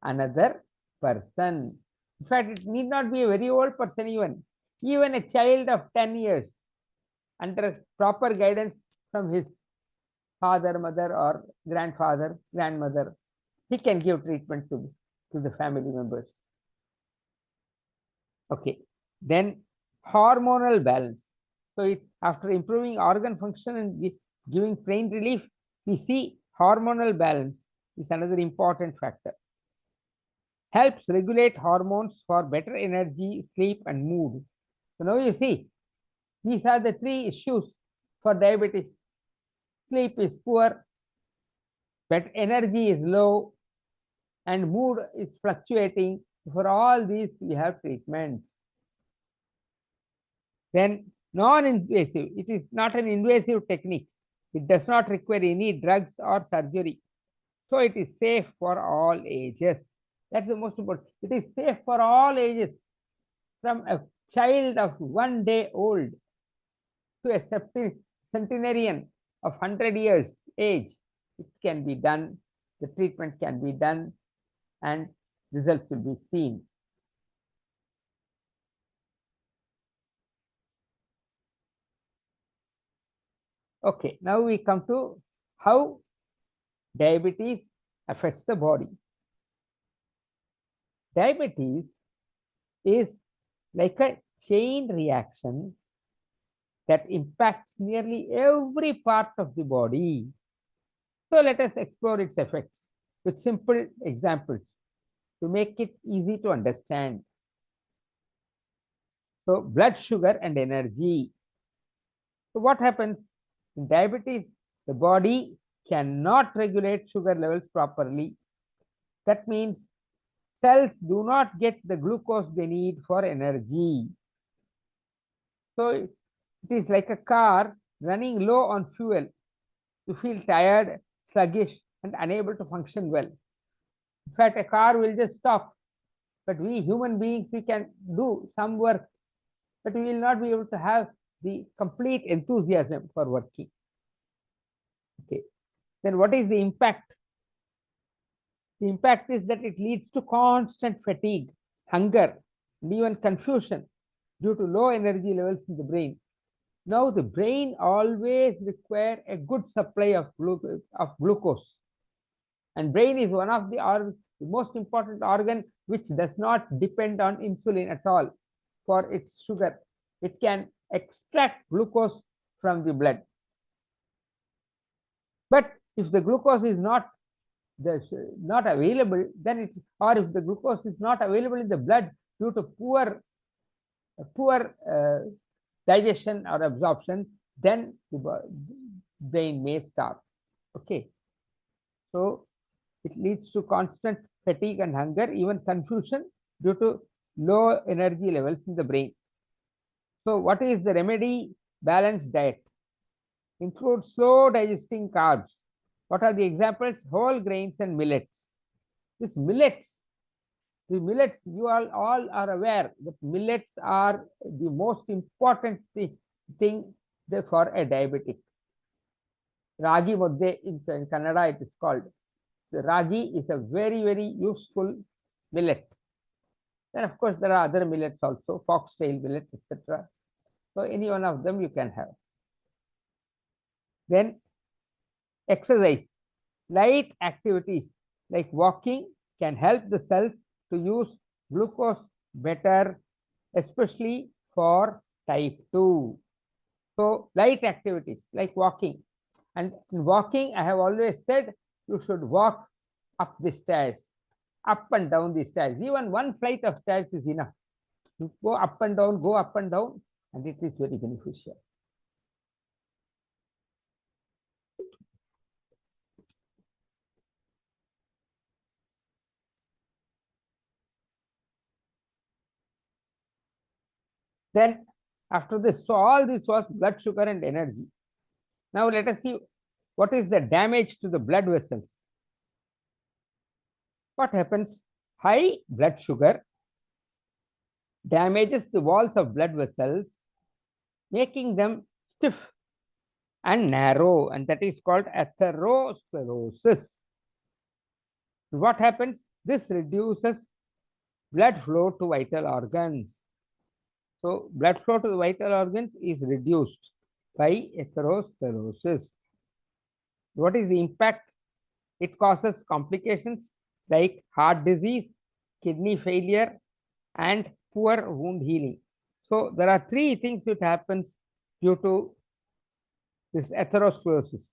another person. In fact, it need not be a very old person even a child of 10 years, under proper guidance from his father, mother, or grandfather, grandmother, he can give treatment to the family members. Okay, then hormonal balance. So after improving organ function and giving pain relief, we see hormonal balance is another important factor. Helps regulate hormones for better energy, sleep, and mood. So now you see, these are the 3 issues for diabetes. Sleep is poor, but energy is low, and mood is fluctuating. For all these, we have treatments. Then non-invasive. It is not an invasive technique. It does not require any drugs or surgery. So it is safe for all ages. That's the most important. It is safe for all ages, from a child of 1 day old to a centenarian of 100 years age. It can be done. The treatment can be done, and results will be seen. Okay, now we come to how diabetes affects the body. Diabetes is like a chain reaction that impacts nearly every part of the body. So let us explore its effects with simple examples to make it easy to understand. So blood sugar and energy. So what happens in diabetes? The body cannot regulate sugar levels properly. That means cells do not get the glucose they need for energy. So it is like a car running low on fuel. You feel tired, sluggish, and unable to function well. In fact, a car will just stop. But we human beings, we can do some work, but we will not be able to have the complete enthusiasm for working. Okay. Then what is the impact? The impact is that it leads to constant fatigue, hunger, and even confusion due to low energy levels in the brain. Now the brain always require a good supply of glucose, and brain is one of the most important organ which does not depend on insulin at all for its sugar. It can extract glucose from the blood. But if the glucose is not available, then it's, or if the glucose is not available in the blood due to poor digestion or absorption, then the brain may starve. Okay, so it leads to constant fatigue and hunger, even confusion due to low energy levels in the brain. So what is the remedy? Balanced diet. Include slow digesting carbs. What are the examples? Whole grains and millets. This millets, the millets, you all are aware that millets are the most important thing for a diabetic. Ragi mudde in Kannada it is called. The ragi is a very, very useful millet. Then of course there are other millets also, foxtail millet, etc. So any one of them you can have. Then exercise. Light activities like walking can help the cells to use glucose better, especially for type 2. So light activities like walking. And in walking, I have always said you should walk up the stairs, up and down the stairs. Even one flight of stairs is enough. You go up and down, and it is very beneficial. Then after this, so all this was blood sugar and energy. Now let us see what is the damage to the blood vessels. What happens? High blood sugar damages the walls of blood vessels, making them stiff and narrow, and that is called atherosclerosis. What happens? This reduces blood flow to vital organs. So blood flow to the vital organs is reduced by atherosclerosis. What is the impact? It causes complications like heart disease, kidney failure, and poor wound healing. So there are three things that happens due to this atherosclerosis.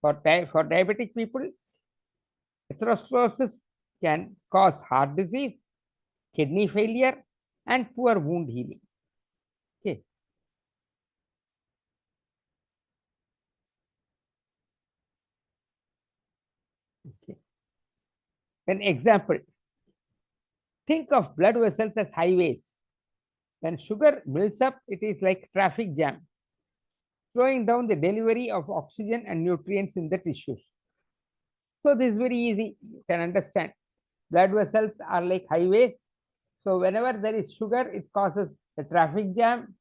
For diabetic people, atherosclerosis can cause heart disease, kidney failure, and poor wound healing. Okay. Okay. An example. Think of blood vessels as highways. When sugar builds up, it is like traffic jam, slowing down the delivery of oxygen and nutrients in the tissues. So this is very easy, you can understand. Blood vessels are like highways. So whenever there is sugar, it causes a traffic jam.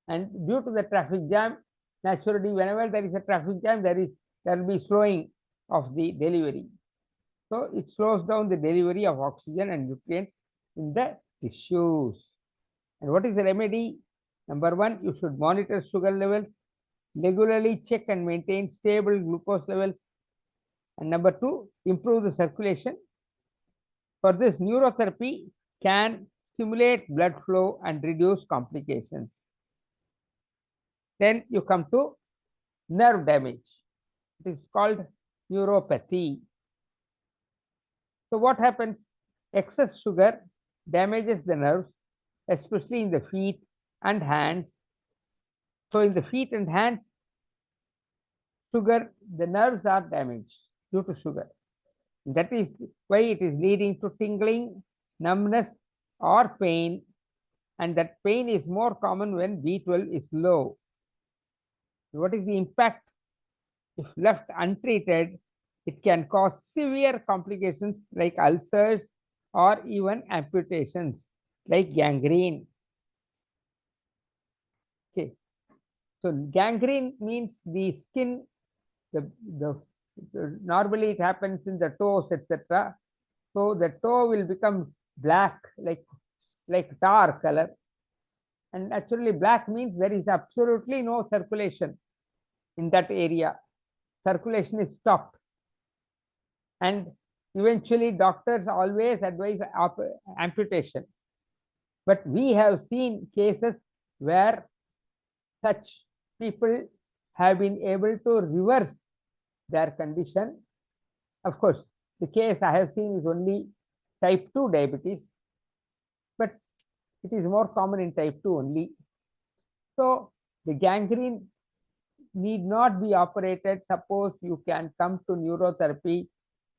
And due to the traffic jam, naturally, whenever there is a traffic jam, there will be slowing of the delivery. So it slows down the delivery of oxygen and nutrients in the tissues. And what is the remedy? Number one, you should monitor sugar levels, regularly check and maintain stable glucose levels. And number two, improve the circulation. For this, neurotherapy can stimulate blood flow and reduce complications. Then you come to nerve damage. It is called neuropathy. So what happens? Excess sugar damages the nerves, especially in the feet and hands. So in the feet and hands, the nerves are damaged due to sugar. That is why it is leading to tingling, numbness, or pain. And that pain is more common when B12 is low. What is the impact? If left untreated, it can cause severe complications like ulcers or even amputations like gangrene. Okay. So gangrene means the skin, normally it happens in the toes, etc. So the toe will become black, like tar color, And actually black means there is absolutely no circulation in that area. Circulation is stopped. And eventually doctors always advise amputation. But we have seen cases where such people have been able to reverse their condition. Of course, the case I have seen is only type 2 diabetes, but it is more common in type 2 only. So the gangrene need not be operated. Suppose you can come to neurotherapy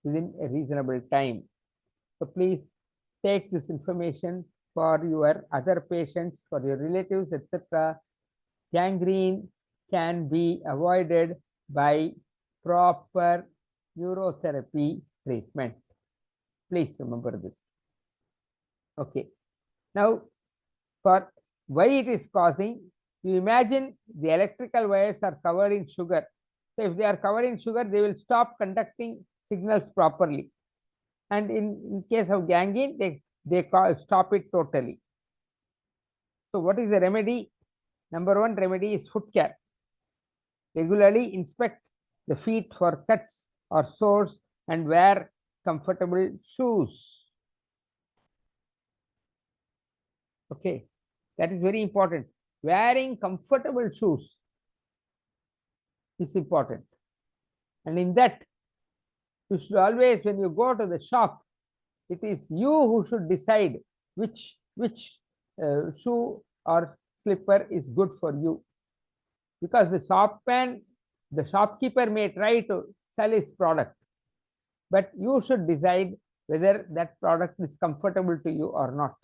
within a reasonable time. So please take this information for your other patients, for your relatives, etc. Gangrene can be avoided by proper neurotherapy treatment. Please remember this. Okay. Now, for why it is causing, you imagine the electrical wires are covered in sugar. So if they are covered in sugar, they will stop conducting signals properly. And in case of gangrene, they stop it totally. So what is the remedy? Number one remedy is foot care. Regularly inspect the feet for cuts or sores and wear comfortable shoes. Okay, that is very important. Wearing comfortable shoes is important. And in that, you should always, when you go to the shop, it is you who should decide which shoe or slipper is good for you. Because the shopkeeper may try to sell his product, but you should decide whether that product is comfortable to you or not.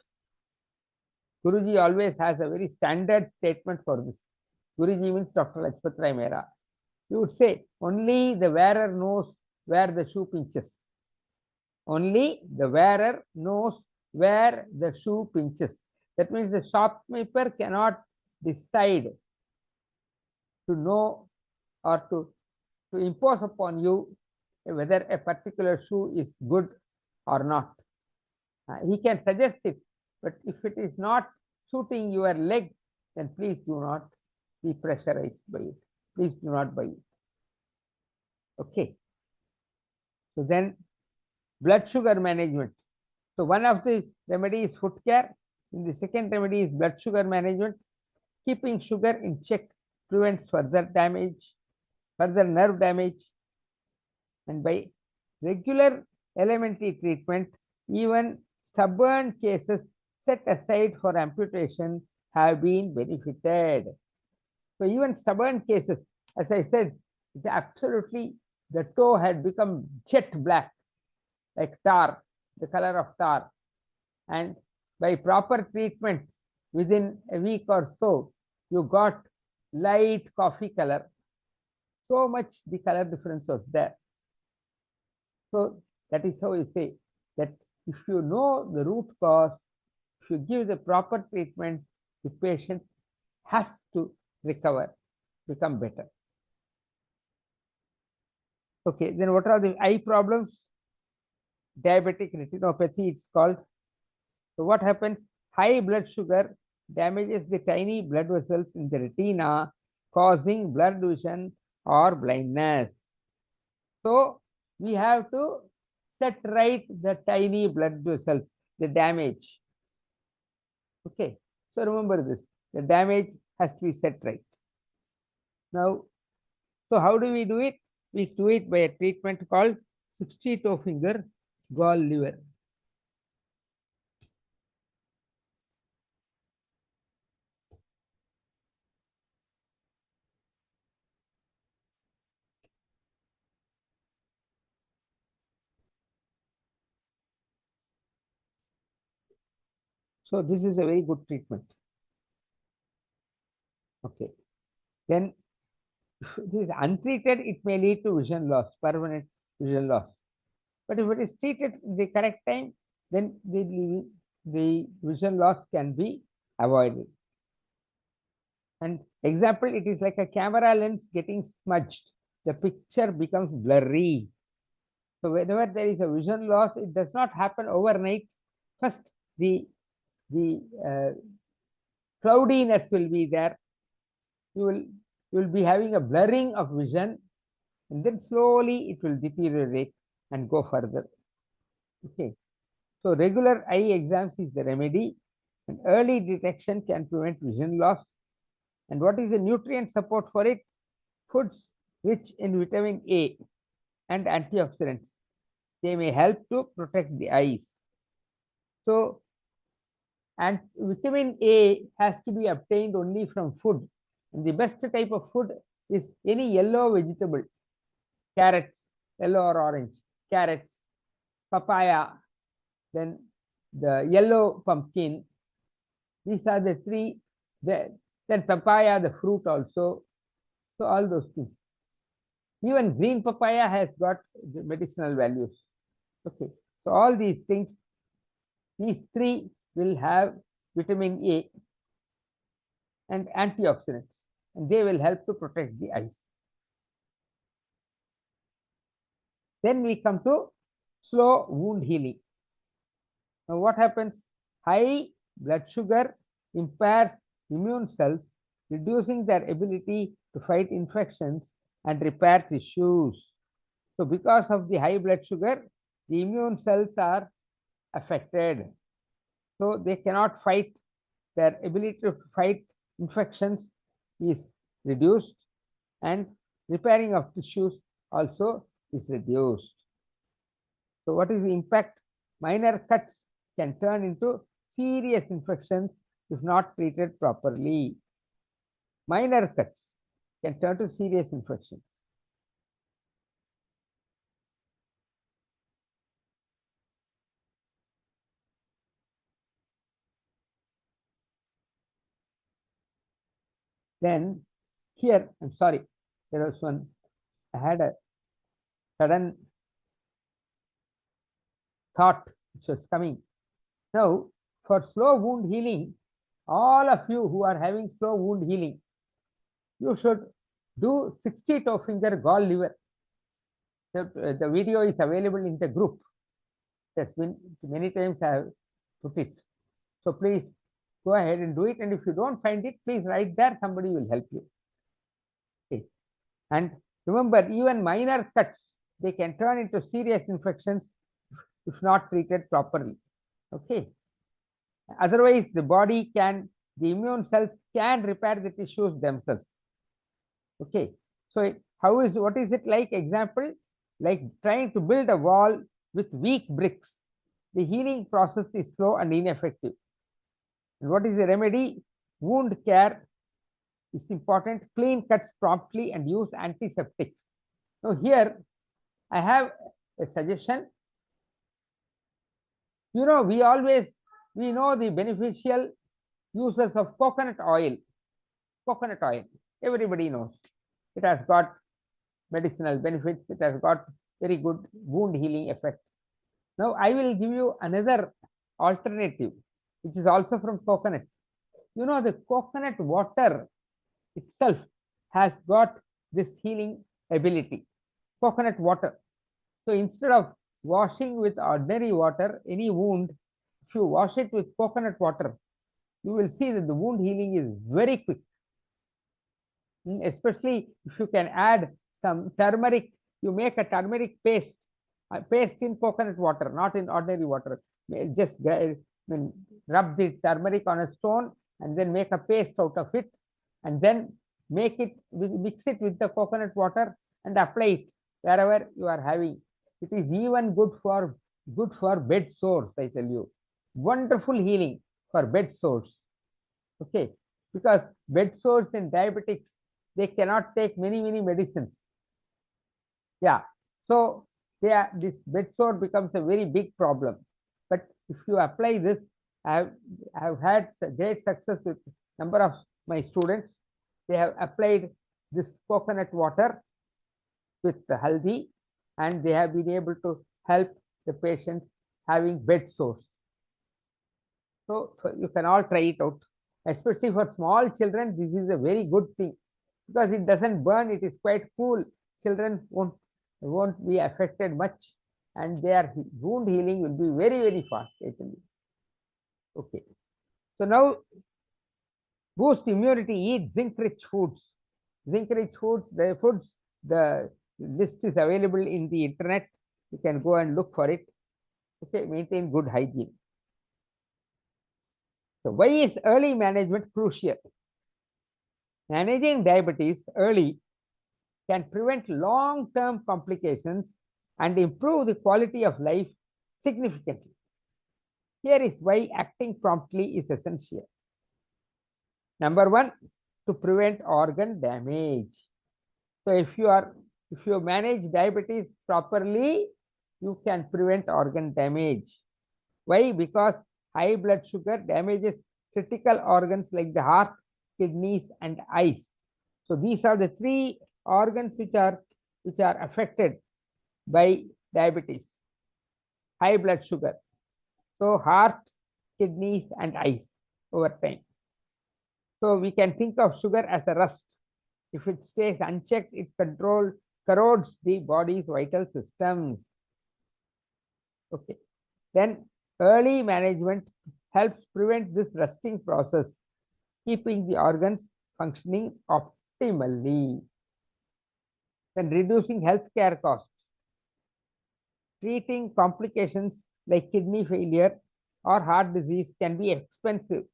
Guruji always has a very standard statement for this. Guruji means Dr. Lajpat Rai Mehra. He would say, only the wearer knows where the shoe pinches. Only the wearer knows where the shoe pinches. That means the shopkeeper cannot decide to know or to impose upon you whether a particular shoe is good or not. He can suggest it, but if it is not suiting your leg, then please do not be pressurized by it. Please do not buy it. Okay. So then blood sugar management. So one of the remedies is foot care. And the second remedy is blood sugar management. Keeping sugar in check prevents further damage, further nerve damage. And by regular elementary treatment, even stubborn cases set aside for amputation have been benefited. So even stubborn cases, as I said, it's absolutely, the toe had become jet black, like tar, the color of tar. And by proper treatment, within a week or so, you got light coffee color. So much the color difference was there. So that is how you say that if you know the root cause, if you give the proper treatment, the patient has to recover, become better. Okay, then what are the eye problems? Diabetic retinopathy, it's called. So what happens? High blood sugar damages the tiny blood vessels in the retina, causing blurred vision or blindness. So we have to set right the tiny blood vessels, the damage. Okay, so remember this, the damage has to be set right. Now, so how do we do it? We do it by a treatment called 60-toe finger gall liver. So this is a very good treatment. Okay. Then if it is untreated, it may lead to vision loss, permanent vision loss. But if it is treated at the correct time, then the vision loss can be avoided. And example, it is like a camera lens getting smudged. The picture becomes blurry. So whenever there is a vision loss, it does not happen overnight. First, the cloudiness will be there. You will be having a blurring of vision, and then slowly it will deteriorate and go further. Okay. So regular eye exams is the remedy, and early detection can prevent vision loss. And what is the nutrient support for it? Foods rich in vitamin A and antioxidants. They may help to protect the eyes. So, and vitamin A has to be obtained only from food. And the best type of food is any yellow vegetable, carrots, yellow or orange, carrots, papaya, then the yellow pumpkin. These are the three. Then papaya, the fruit also. So all those things. Even green papaya has got the medicinal values. Okay. So all these things, these three will have vitamin A and antioxidants, and they will help to protect the eyes. Then we come to slow wound healing. Now what happens? High blood sugar impairs immune cells, reducing their ability to fight infections and repair tissues. So because of the high blood sugar, the immune cells are affected. So they cannot fight, their ability to fight infections is reduced, and repairing of tissues also is reduced. So what is the impact? Minor cuts can turn into serious infections if not treated properly. Minor cuts can turn to serious infections. Then here, I'm sorry, there was one, I had a sudden thought which was coming. Now, for slow wound healing, all of you who are having slow wound healing, you should do 60-toe finger gall liver. The video is available in the group. It has been many times I have put it. So please go ahead and do it. And if you don't find it, please write there. Somebody will help you. Okay. And remember, even minor cuts, they can turn into serious infections if not treated properly. Okay. Otherwise, the immune cells can repair the tissues themselves. Okay. So what is it like? Example, like trying to build a wall with weak bricks. The healing process is slow and ineffective. And what is the remedy? Wound care is important. Clean cuts promptly and use antiseptics. Now here, I have a suggestion. You know, we know the beneficial uses of coconut oil. Coconut oil, everybody knows. It has got medicinal benefits. It has got very good wound healing effect. Now I will give you another alternative, which is also from coconut. You know, the coconut water itself has got this healing ability. Coconut water. So instead of washing with ordinary water, any wound, if you wash it with coconut water, you will see that the wound healing is very quick. Especially if you can add some turmeric, you make a turmeric paste, in coconut water, not in ordinary water. Just rub the turmeric on a stone and then make a paste out of it, and then mix it with the coconut water and apply it wherever you are having. It is even good for bed sores, I tell you. Wonderful healing for bed sores. Okay, because bed sores in diabetics, they cannot take many medicines. Yeah, so this bed sore becomes a very big problem. But if you apply this, I have had great success with number of my students. They have applied this coconut water with the haldi, and they have been able to help the patients having bed sores. So you can all try it out, especially for small children. This is a very good thing because it doesn't burn. It is quite cool. Children won't be affected much, and their wound healing will be very fast, actually. Okay. So now Boost immunity, eat zinc-rich foods. Zinc-rich foods, the list is available in the internet. You can go and look for it. Okay, maintain good hygiene. So why is early management crucial? Managing diabetes early can prevent long-term complications and improve the quality of life significantly. Here is why acting promptly is essential. Number one, to prevent organ damage. So if you manage diabetes properly, you can prevent organ damage. Why? Because high blood sugar damages critical organs like the heart, kidneys, and eyes. So these are the three organs which are affected by diabetes, high blood sugar. So heart, kidneys, and eyes over time. So we can think of sugar as a rust. If it stays unchecked, it corrodes the body's vital systems. Okay. Then early management helps prevent this rusting process, keeping the organs functioning optimally. Then reducing healthcare costs. Treating complications like kidney failure or heart disease can be expensive,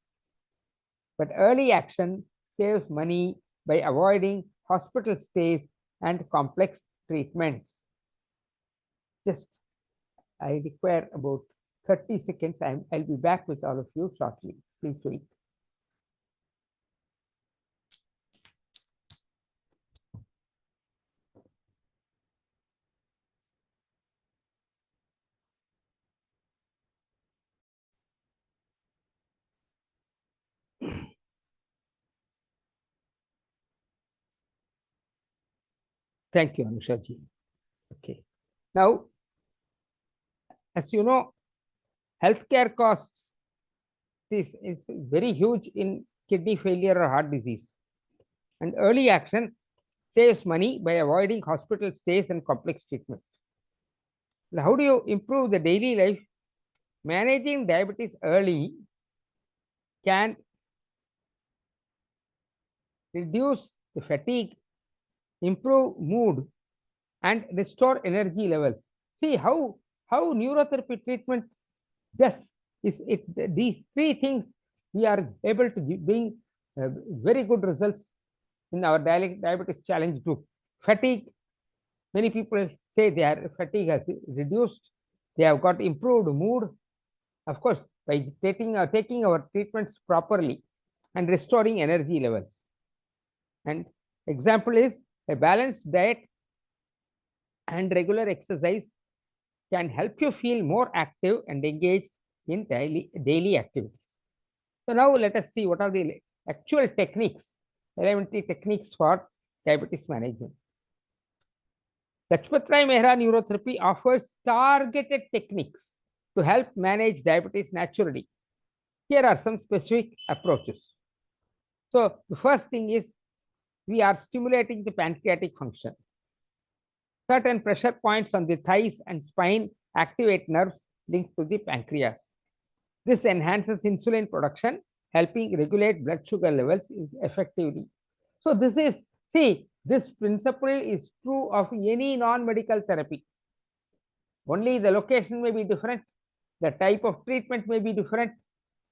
but early action saves money by avoiding hospital stays and complex treatments. Just I require about 30 seconds. I'll be back with all of you shortly. Please wait. Thank you, Anushaji. Okay. Now, as you know, healthcare costs is very huge in kidney failure or heart disease. And early action saves money by avoiding hospital stays and complex treatment. Now, how do you improve the daily life? Managing diabetes early can reduce the fatigue, improve mood, and restore energy levels. See how neurotherapy treatment does is it. These three things we are able to bring very good results in our diabetes challenge group. Fatigue, many people say their fatigue has reduced. They have got improved mood, of course, by taking our treatments properly and restoring energy levels. And example is a balanced diet and regular exercise can help you feel more active and engaged in daily activities. So now let us see what are the actual techniques, elementary techniques for diabetes management. Lakshpat Rai Mehra Neurotherapy offers targeted techniques to help manage diabetes naturally. Here are some specific approaches. So the first thing is we are stimulating the pancreatic function. Certain pressure points on the thighs and spine activate nerves linked to the pancreas. This enhances insulin production, helping regulate blood sugar levels effectively. So this principle is true of any non-medical therapy. Only the location may be different, the type of treatment may be different,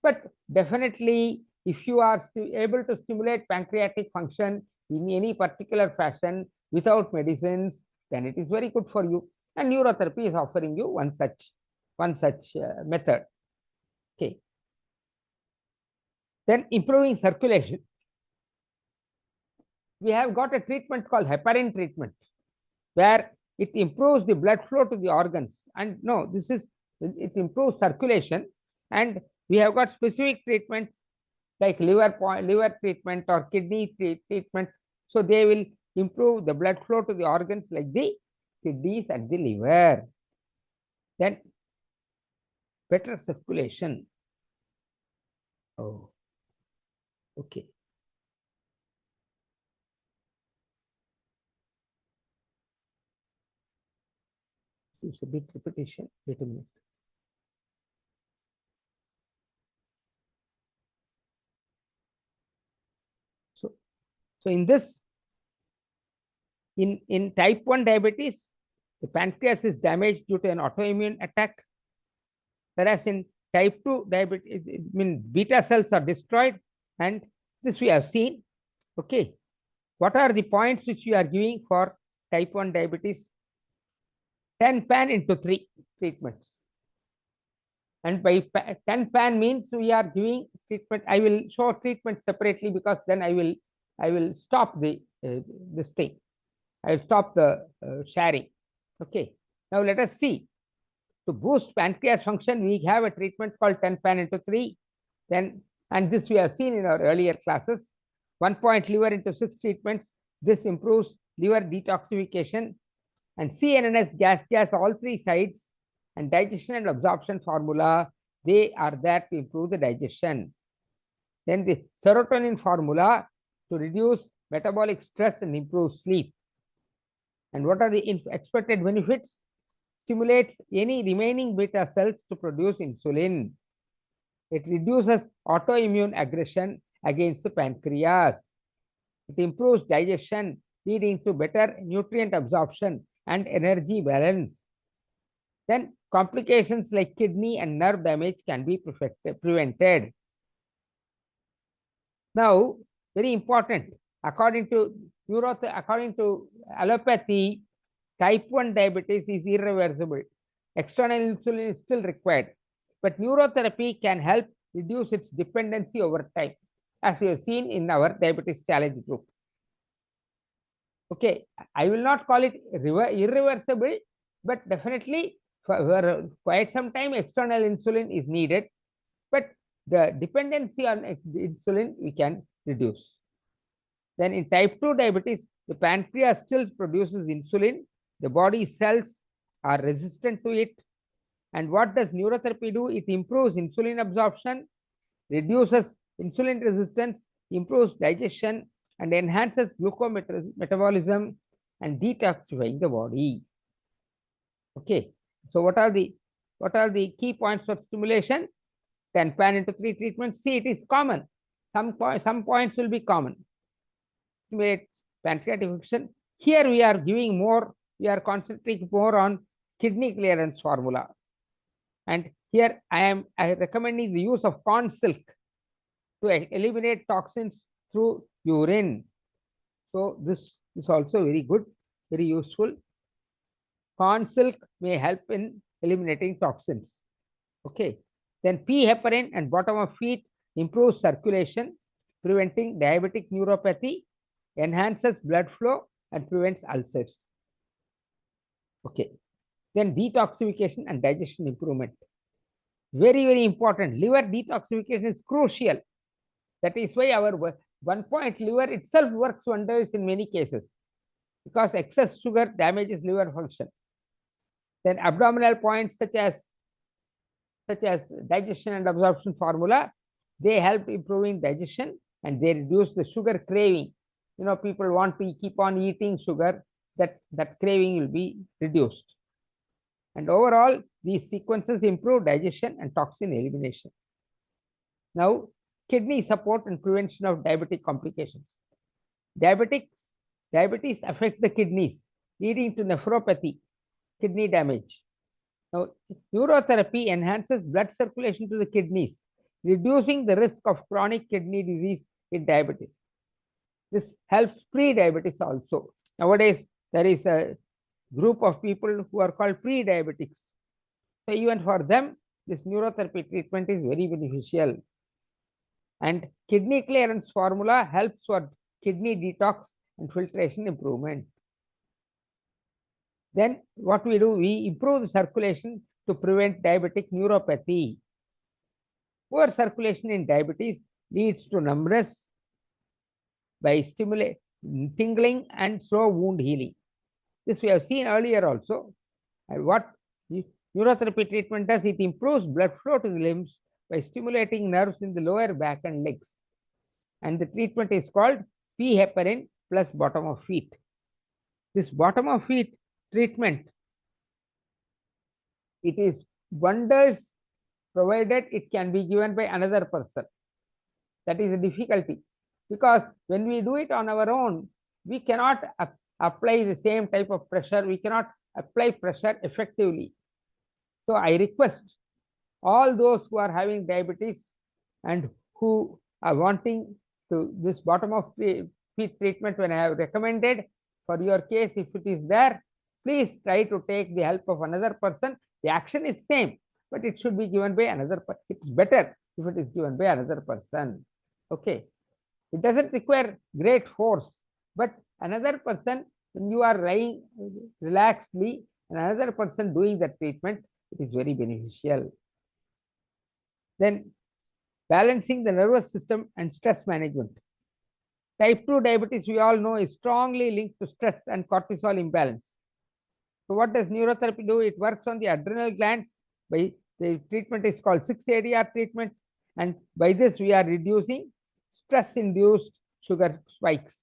but definitely if you are able to stimulate pancreatic function in any particular fashion without medicines, then it is very good for you. And neurotherapy is offering you one such method. Okay. Then improving circulation. We have got a treatment called heparin treatment, where it improves the blood flow to the organs. And no, it improves circulation. And we have got specific treatments like liver treatment or kidney treatment. So they will improve the blood flow to the organs like the kidneys and the liver. Then better circulation. Oh, okay. It's a bit repetition. Wait a minute. So in this, in type 1 diabetes, the pancreas is damaged due to an autoimmune attack, whereas in type 2 diabetes, beta cells are destroyed, and this we have seen. Okay, what are the points which we are giving for type 1 diabetes? 10 pan into 3 treatments. And by 10 pan means we are giving treatment. I will show treatment separately, because then I will stop the this thing. I will stop the sharing. Okay. Now let us see. To boost pancreas function, we have a treatment called 10 pan into 3. Then, and this we have seen in our earlier classes. 1 point liver into 6 treatments. This improves liver detoxification. And CNNS gas all 3 sides, and digestion and absorption formula, they are there to improve the digestion. Then the serotonin formula to reduce metabolic stress and improve sleep. And what are the expected benefits? Stimulates any remaining beta cells to produce insulin. It reduces autoimmune aggression against the pancreas. It improves digestion, leading to better nutrient absorption and energy balance. Then complications like kidney and nerve damage can be prevented. Now, very important, according to allopathy, type 1 diabetes is irreversible. External insulin is still required, but neurotherapy can help reduce its dependency over time, as we have seen in our diabetes challenge group. Okay, I will not call it irreversible, but definitely for quite some time external insulin is needed, but the dependency on insulin we can reduce. Then in type 2 diabetes, the pancreas still produces insulin. The body cells are resistant to it. And what does neurotherapy do? It improves insulin absorption, reduces insulin resistance, improves digestion, and enhances glucometabolism and detoxifying the body. Okay, so what are the key points of stimulation? 10 pan into 3 treatments. See, it is common. Some points will be common. Stimulate pancreatic function. Here we are giving more. We are concentrating more on kidney clearance formula. And here I am recommending the use of corn silk to eliminate toxins through urine. So this is also very good, very useful. Corn silk may help in eliminating toxins. Okay. Then P heparin and bottom of feet improves circulation, preventing diabetic neuropathy, enhances blood flow, and prevents ulcers. Okay. Then detoxification and digestion improvement. Very, very important. Liver detoxification is crucial. That is why our 1 point liver itself works wonders in many cases, because excess sugar damages liver function. Then abdominal points such as digestion and absorption formula, they help improving digestion and they reduce the sugar craving. You know, people want to keep on eating sugar, that craving will be reduced. And overall, these sequences improve digestion and toxin elimination. Now, kidney support and prevention of diabetic complications. Diabetes affects the kidneys, leading to nephropathy, kidney damage. Now, neurotherapy enhances blood circulation to the kidneys, reducing the risk of chronic kidney disease in diabetes. This helps pre-diabetes also. Nowadays, there is a group of people who are called pre-diabetics. So even for them, this neurotherapy treatment is very beneficial. And kidney clearance formula helps for kidney detox and filtration improvement. Then what we do, we improve the circulation to prevent diabetic neuropathy. Poor circulation in diabetes leads to numbness by tingling and slow wound healing. This we have seen earlier also. And what neurotherapy treatment does, it improves blood flow to the limbs by stimulating nerves in the lower back and legs. And the treatment is called P heparin plus bottom of feet. This bottom of feet treatment, it is wonders provided it can be given by another person. That is the difficulty. because when we do it on our own, we cannot apply the same type of pressure. We cannot apply pressure effectively. So I request all those who are having diabetes and who are wanting to this bottom of feet treatment, when I have recommended for your case, if it is there, please try to take the help of another person. The action is same, but it should be given by another person. It's better if it is given by another person. Okay, it doesn't require great force, but another person, when you are lying relaxedly and another person doing the treatment, it is very beneficial. Then balancing the nervous system and stress management. Type 2 diabetes, we all know, is strongly linked to stress and cortisol imbalance. So what does neurotherapy do? It works on the adrenal glands. By the treatment is called 6-ADR treatment, and by this we are reducing stress-induced sugar spikes.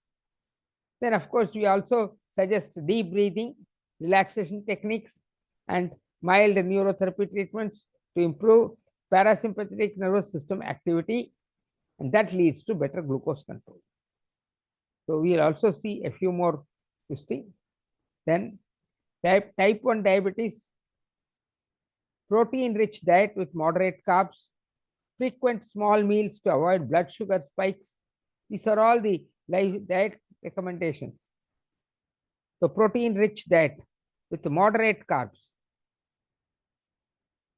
Then of course we also suggest deep breathing, relaxation techniques, and mild neurotherapy treatments to improve parasympathetic nervous system activity, and that leads to better glucose control. So we will also see a few more twisting. Then type 1 diabetes, protein-rich diet with moderate carbs, frequent small meals to avoid blood sugar spikes. These are all the diet recommendations. So protein-rich diet with moderate carbs,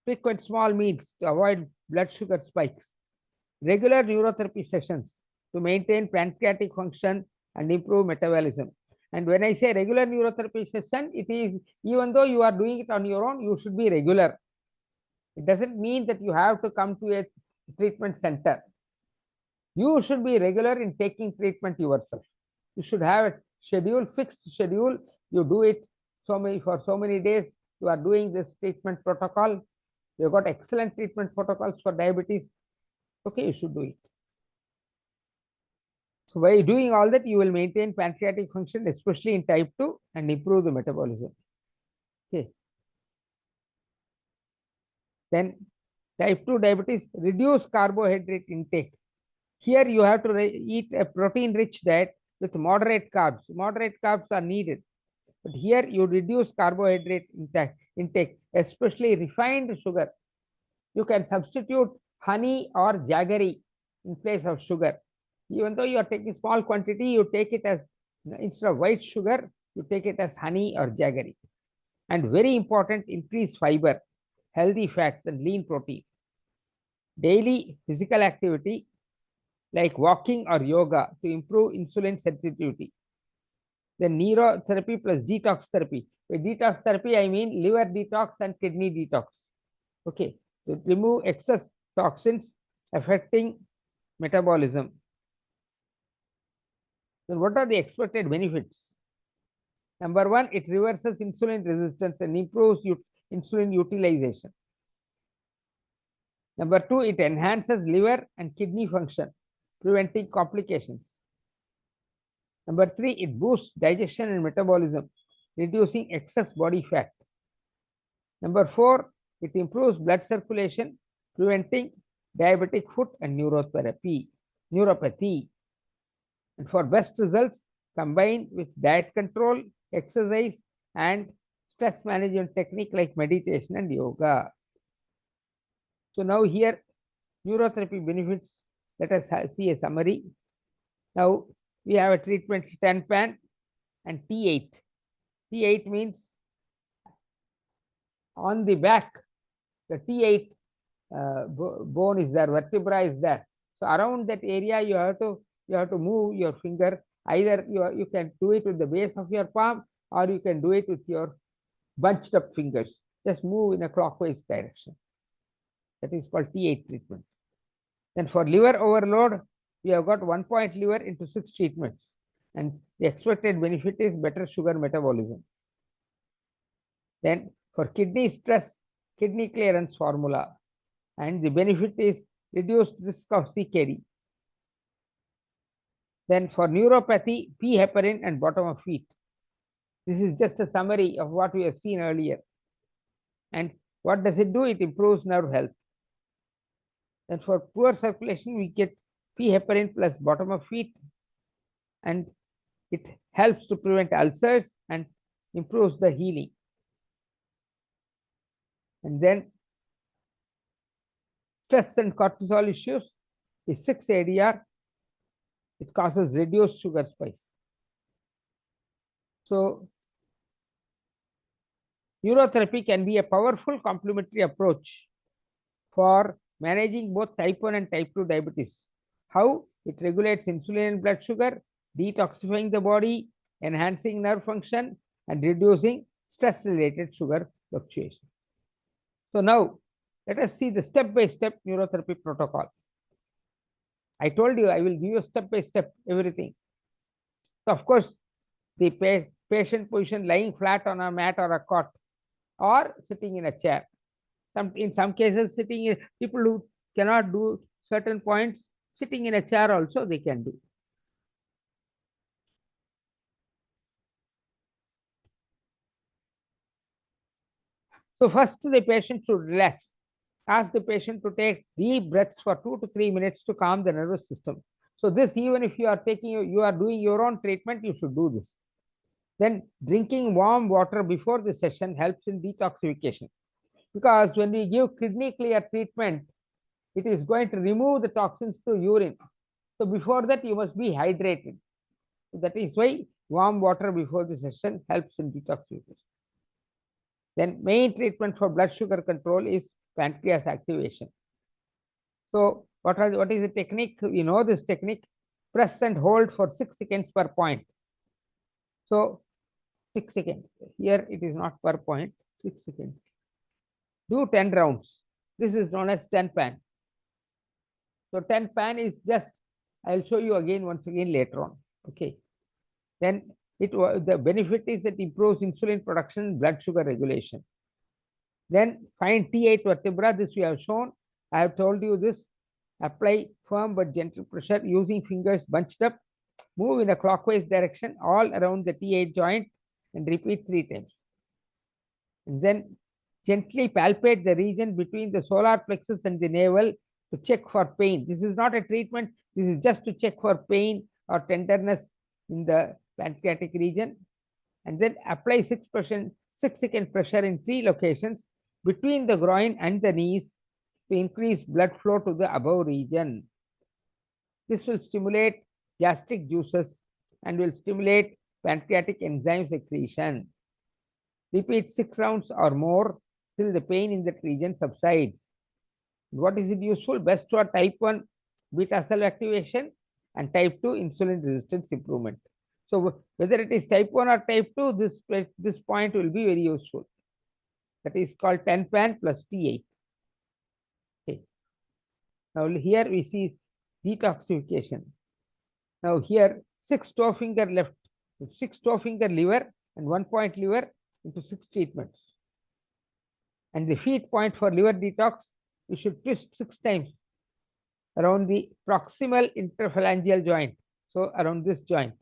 frequent small meals to avoid blood sugar spikes, regular neurotherapy sessions to maintain pancreatic function and improve metabolism. And when I say regular neurotherapy session, it is even though you are doing it on your own, you should be regular. It doesn't mean that you have to come to a treatment center. You should be regular in taking treatment yourself. You should have a schedule, fixed schedule. You do it for so many days. You are doing this treatment protocol. You've got excellent treatment protocols for diabetes. Okay, you should do it. So by doing all that, you will maintain pancreatic function, especially in type 2, and improve the metabolism. Okay. Then type 2 diabetes, reduce carbohydrate intake. Here you have to eat a protein-rich diet with moderate carbs. Moderate carbs are needed. But here you reduce carbohydrate intake, especially refined sugar. You can substitute honey or jaggery in place of sugar. Even though you are taking small quantity, you take it as, instead of white sugar, you take it as honey or jaggery. And very important, increase fiber, healthy fats, and lean protein. Daily physical activity like walking or yoga to improve insulin sensitivity. Then neurotherapy plus detox therapy. By detox therapy, I mean liver detox and kidney detox. Okay, to remove excess toxins affecting metabolism. Then what are the expected benefits? Number one, it reverses insulin resistance and improves insulin utilization. Number two, it enhances liver and kidney function, preventing complications. Number three, it boosts digestion and metabolism, reducing excess body fat. Number four, it improves blood circulation, preventing diabetic foot and neuropathy. And for best results, combine with diet control, exercise, and stress management technique like meditation and yoga. So now here, neurotherapy benefits. Let us see a summary. Now we have a treatment TANPAN and T8. T8 means on the back, the T8 bone is there, vertebra is there. So around that area, you have to move your finger. Either you can do it with the base of your palm, or you can do it with your bunched up fingers. Just move in a clockwise direction. That is called T8 treatment. Then for liver overload, we have got 1-point liver into 6 treatments, and the expected benefit is better sugar metabolism. Then for kidney stress, kidney clearance formula, and the benefit is reduced risk of CKD. Then for neuropathy, P heparin and bottom of feet. This is just a summary of what we have seen earlier. And what does it do? It improves nerve health. And for poor circulation, we get pea heparin plus bottom of feet, and it helps to prevent ulcers and improves the healing. And then stress and cortisol issues is 6 ADR. It causes reduced sugar spikes. So neurotherapy can be a powerful complementary approach for managing both type 1 and type 2 diabetes. How? It regulates insulin and blood sugar, detoxifying the body, enhancing nerve function, and reducing stress-related sugar fluctuation. So now, let us see the step-by-step neurotherapy protocol. I told you I will give you step-by-step everything. So of course, the patient position lying flat on a mat or a cot, or sitting in a chair. In some cases, people who cannot do certain points, sitting in a chair also they can do. So first, the patient should relax. Ask the patient to take deep breaths for 2 to 3 minutes to calm the nervous system. So this, even if you are doing your own treatment, you should do this. Then drinking warm water before the session helps in detoxification, because when we give kidney clear treatment, it is going to remove the toxins to urine. So before that, you must be hydrated. So that is why warm water before the session helps in detoxification. Then main treatment for blood sugar control is pancreas activation. So what is the technique? We know this technique. Press and hold for 6 seconds per point. So 6 seconds. Here it is not per point, 6 seconds. Do 10 rounds. This is known as 10 pan. So 10 pan is just, I'll show you again once again later on. Okay. Then the benefit is that it improves insulin production and blood sugar regulation. Then find T8 vertebra. This we have shown. I have told you this. Apply firm but gentle pressure using fingers bunched up. Move in a clockwise direction all around the T8 joint and repeat 3 times. And then gently palpate the region between the solar plexus and the navel to check for pain. This is not a treatment. This is just to check for pain or tenderness in the pancreatic region. And then apply 6 second pressure in 3 locations between the groin and the knees to increase blood flow to the above region. This will stimulate gastric juices and will stimulate pancreatic enzyme secretion. Repeat 6 rounds or more till the pain in that region subsides. What is it useful? Best for type 1 beta cell activation and type 2 insulin resistance improvement. So whether it is type 1 or type 2, this point will be very useful. That is called 10 pan plus T8. Okay. Now here we see detoxification. Now here 6 toe finger left, 6 toe finger liver and 1 point liver into 6 treatments. And the feet point for liver detox, we should twist 6 times around the proximal interphalangeal joint. So around this joint,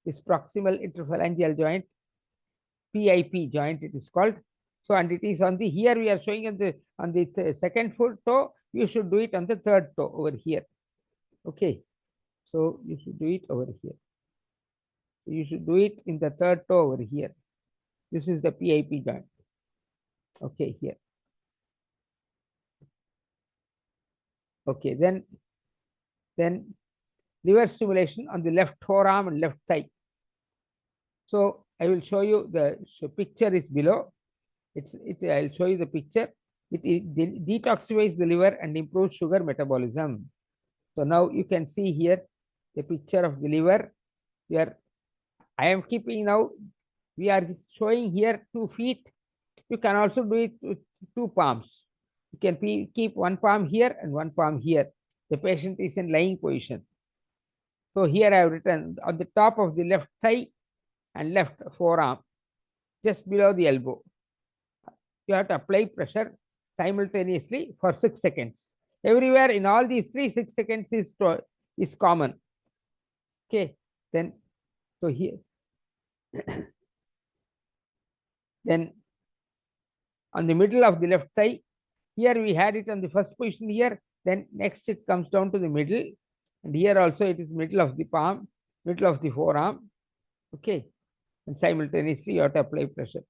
this proximal interphalangeal joint, PIP joint it is called. So and it is on the, here we are showing on the second foot toe, you should do it on the third toe over here. Okay. So you should do it over here. You should do it in the third toe over here. This is the PIP joint. Okay, here. Okay, then liver stimulation on the left forearm and left thigh. So I will show you the picture is below. I'll show you the picture. It detoxifies the liver and improves sugar metabolism. So now you can see here the picture of the liver. Here I am keeping now. We are showing here 2 feet. You can also do it with 2 palms. You can keep 1 palm here and 1 palm here. The patient is in lying position. So here I have written on the top of the left thigh and left forearm, just below the elbow. You have to apply pressure simultaneously for 6 seconds. Everywhere in all these 6 seconds is common. Okay, then so here then on the middle of the left thigh, here we had it on the first position here, then next it comes down to the middle, And here also it is middle of the palm, middle of the forearm. Okay. And simultaneously you have to apply pressure.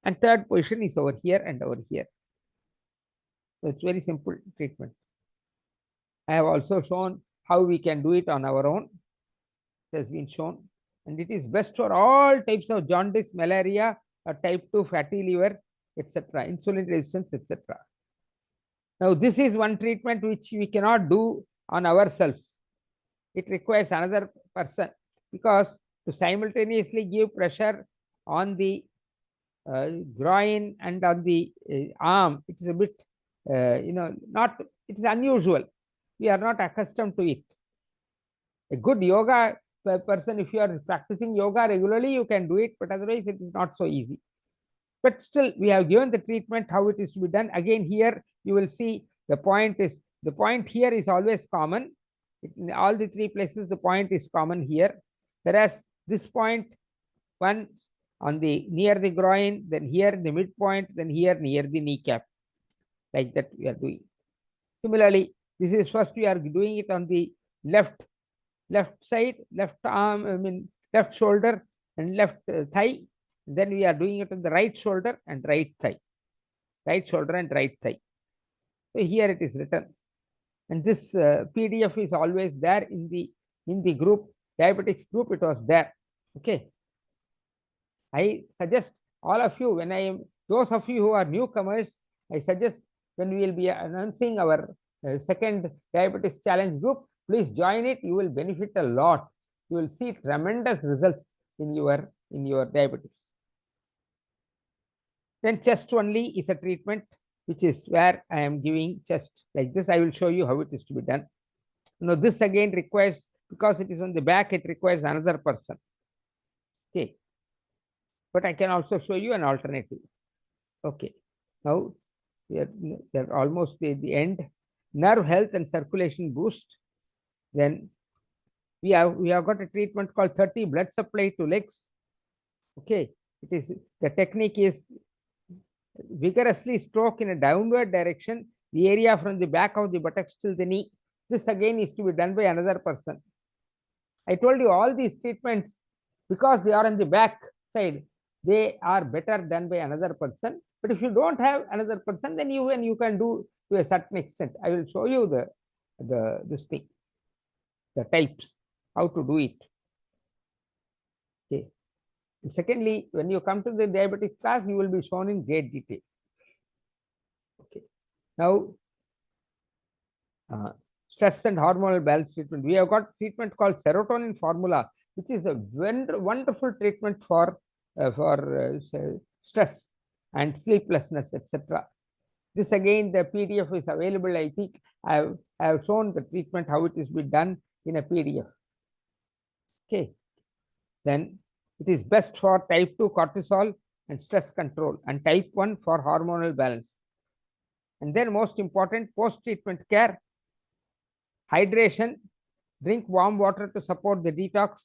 And third position is over here and over here. So it's very simple treatment. I have also shown how we can do it on our own. It has been shown. And it is best for all types of jaundice, malaria, or type 2 fatty liver, etc., insulin resistance, etc. Now, this is one treatment which we cannot do on ourselves. It requires another person, because to simultaneously give pressure on the groin and on the arm, it is a bit, not, it is unusual. We are not accustomed to it. A good yoga person, if you are practicing yoga regularly, you can do it, but otherwise it is not so easy. But still, we have given the treatment, how it is to be done. Again, here you will see the point here is always common. In all the three places, the point is common here. Whereas this point, one on the near the groin, then here in the midpoint, then here near the kneecap. Like that we are doing. Similarly, this is first we are doing it on the left side, left arm, left shoulder and left thigh. Then we are doing it on the right shoulder and right thigh. Right shoulder and right thigh. So here it is written. And this PDF is always there in the group, diabetics group, it was there. Okay. I suggest all of you, those of you who are newcomers, I suggest when we will be announcing our second diabetes challenge group, please join it. You will benefit a lot. You will see tremendous results in your diabetes. Then chest only is a treatment, which is where I am giving chest like this. I will show you how it is to be done. This again requires, because it is on the back, it requires another person. Okay. But I can also show you an alternative. Okay. Now we are almost at the end. Nerve health and circulation boost. Then we have got a treatment called 30 blood supply to legs. Okay. The technique is vigorously stroke in a downward direction the area from the back of the buttocks till the knee. This again is to be done by another person. I told you all these treatments, because they are on the back side, they are better done by another person. But if you don't have another person, then you can do to a certain extent. I will show you this thing, the types, how to do it. Okay. And secondly, when you come to the diabetes class, you will be shown in great detail. Okay. Now, stress and hormonal balance treatment. We have got treatment called serotonin formula, which is a wonderful treatment for stress and sleeplessness, etc. This again, the PDF is available. I think I have shown the treatment, how it is be done in a PDF. Okay. Then it is best for type 2 cortisol and stress control, and type 1 for hormonal balance. And then most important, post-treatment care, hydration, drink warm water to support the detox,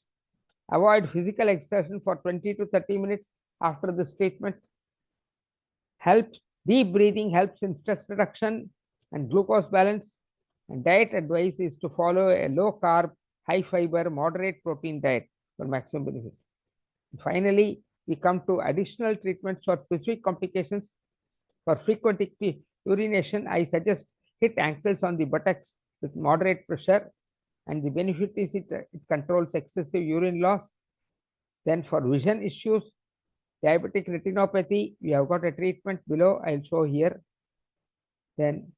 avoid physical exertion for 20 to 30 minutes after this treatment, deep breathing helps in stress reduction and glucose balance, and diet advice is to follow a low carb, high fiber, moderate protein diet for maximum benefit. And finally, we come to additional treatments for specific complications. For frequent urination, I suggest hit ankles on the buttocks with moderate pressure, and the benefit is it controls excessive urine loss. Then for vision issues, diabetic retinopathy, we have got a treatment below, I'll show here. Then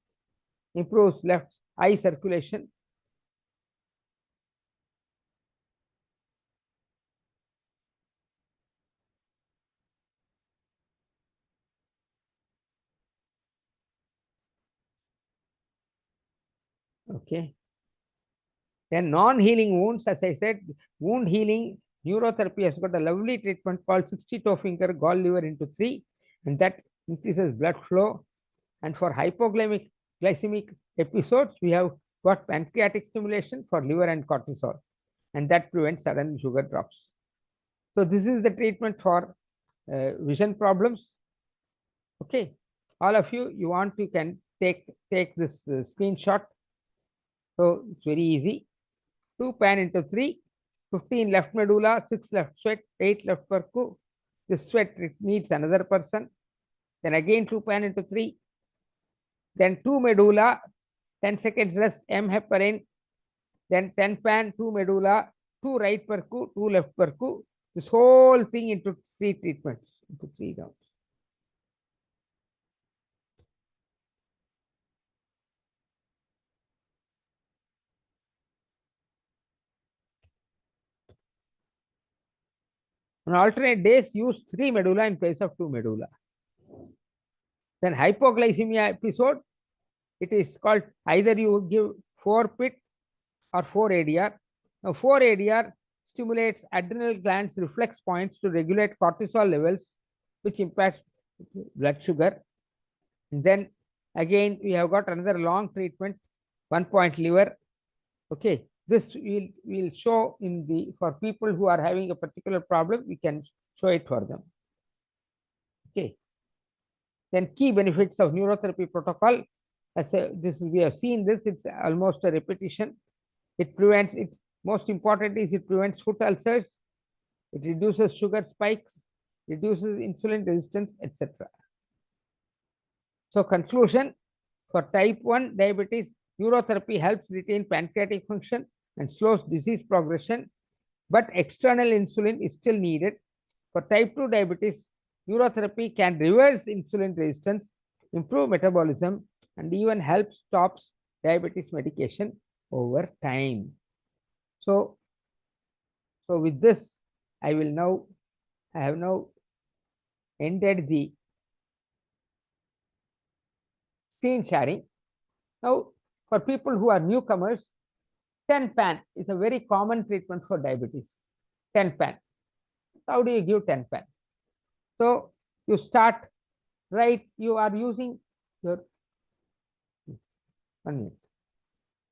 improves left eye circulation. Okay. Then non-healing wounds, as I said, wound healing, neurotherapy has got a lovely treatment called 60-toe finger gallliver into 3, and that increases blood flow. And for hypoglycemic episodes, we have got pancreatic stimulation for liver and cortisol, and that prevents sudden sugar drops. So this is the treatment for vision problems. Okay, all of you want, you can take this screenshot. So it's very easy. 2 pan into 3, 15 left medulla, 6 left sweat, 8 left percu. This sweat needs another person. Then again 2 pan into 3. Then 2 medulla, 10 seconds rest, M heparin. Then 10 pan, 2 medulla, 2 right percu, 2 left percu. This whole thing into 3 treatments, into 3 rounds. On alternate days, use 3 medulla in place of 2 medulla. Then hypoglycemia episode, it is called either you give 4 PIT or 4 ADR. Now 4 ADR stimulates adrenal glands reflex points to regulate cortisol levels, which impacts blood sugar. And then again, we have got another long treatment, 1 point liver. Okay, this will show in the, for people who are having a particular problem, we can show it for them. Okay. Then key benefits of neurotherapy protocol. As this we have seen this, it's almost a repetition. It prevents, its most important is it prevents foot ulcers, it reduces sugar spikes, reduces insulin resistance, etc. So conclusion, for type 1 diabetes, neurotherapy helps retain pancreatic function and slows disease progression, but external insulin is still needed. For type 2 diabetes, neurotherapy can reverse insulin resistance, improve metabolism, and even help stops diabetes medication over time. So with this, I have now ended the screen sharing. Now, for people who are newcomers, 10 pan is a very common treatment for diabetes. 10 pan. How do you give 10 pan? So you start, right? You are using your 1 minute.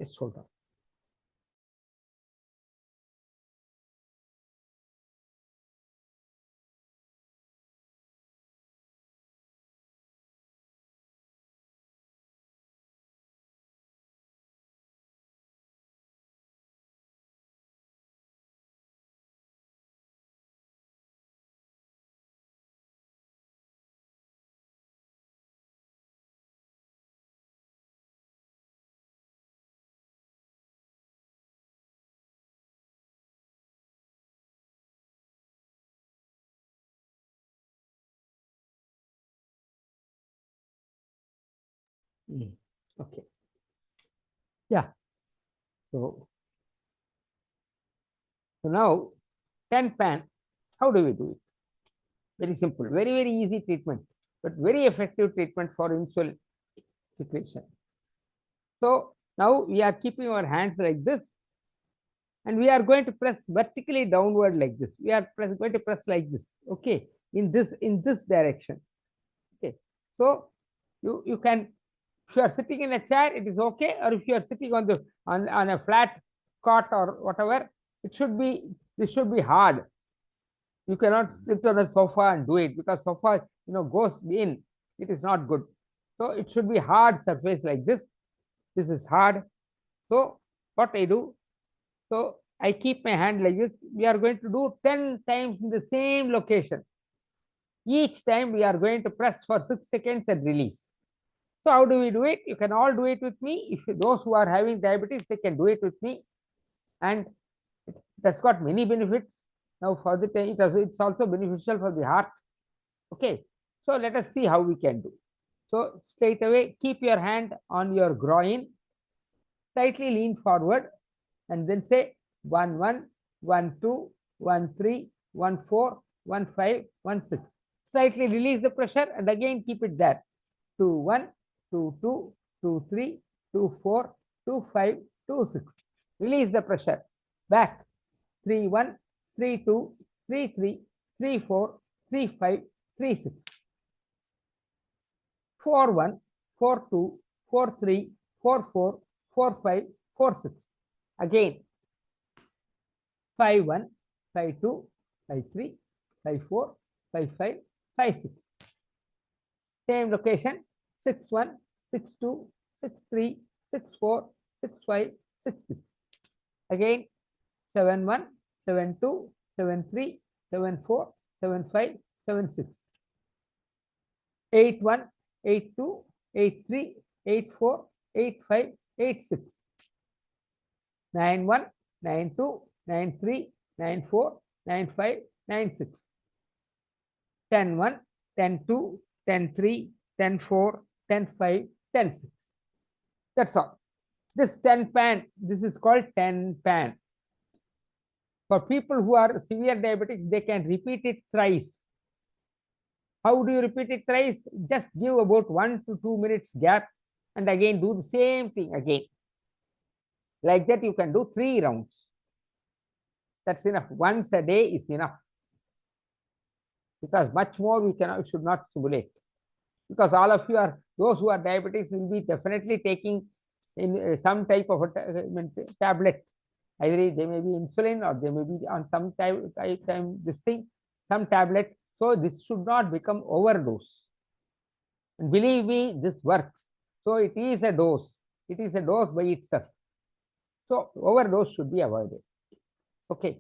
Just hold on. Okay. Yeah. So now 10 pan, how do we do it? Very simple, very, very easy treatment, but very effective treatment for insulin secretion. So now we are keeping our hands like this, and we are going to press vertically downward like this. We are going to press like this, okay, in this direction. Okay, so you can, if you are sitting in a chair, it is okay, or if you are sitting on the on a flat cot or whatever, this should be hard. You cannot sit on a sofa and do it, because sofa goes in, it is not good. So it should be hard surface like this. This is hard. So what I do, so I keep my hand like this. We are going to do 10 times in the same location. Each time we are going to press for 6 seconds and release. So how do we do it? You can all do it with me. If those who are having diabetes, they can do it with me. And that's got many benefits. Now for the time, it's also beneficial for the heart. Okay, so let us see how we can do. So straight away, keep your hand on your groin, slightly lean forward, and then say 1 1 1 2 1 3 1 4 1 5 1 6. Slightly release the pressure and again keep it there. 2 1 2 2 2 3 2 4 2 5 2 6. Release the pressure. Back. 3 1 3 2 3 3 3 4 3 5 3 6. 4 1 4 2 4 3 4 4 4 5 4 6. Again 5 1 5 2 5 3 5 4 5 5 5 6. Same location 6 1 6 2 6 3 6 4 6 5 6 6. Again 71, 72, 73, 74, 75, 76, 81, 82, 83, 84, 85, 86, 91, 92, 93, 94, 95, 96, 10-1, 10-2, 10-3, 10-4, 10-5, 10-6. That's all. This 10 pan, this is called 10 pan. For people who are severe diabetics, they can repeat it thrice. How do you repeat it thrice? Just give about 1 to 2 minutes gap and again do the same thing again. Like that, you can do 3 rounds. That's enough. Once a day is enough. Because much more we should not stimulate. Because all of you are, those who are diabetics will be definitely taking in some type of a tablet. Either they may be insulin or they may be on some this thing, some tablet. So this should not become overdose. And believe me, this works. So it is a dose. It is a dose by itself. So overdose should be avoided. Okay.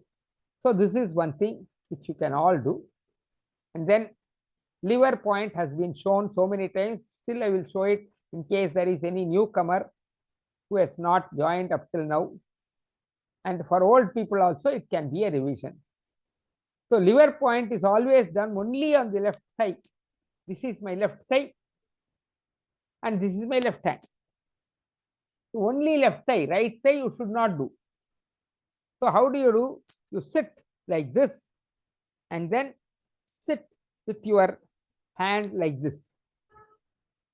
So this is one thing which you can all do. And then liver point has been shown so many times. Still, I will show it in case there is any newcomer who has not joined up till now. And for old people also, it can be a revision. So liver point is always done only on the left side. This is my left thigh and this is my left hand. So only left thigh, right thigh you should not do. So how do? You sit like this and then sit with your hand like this.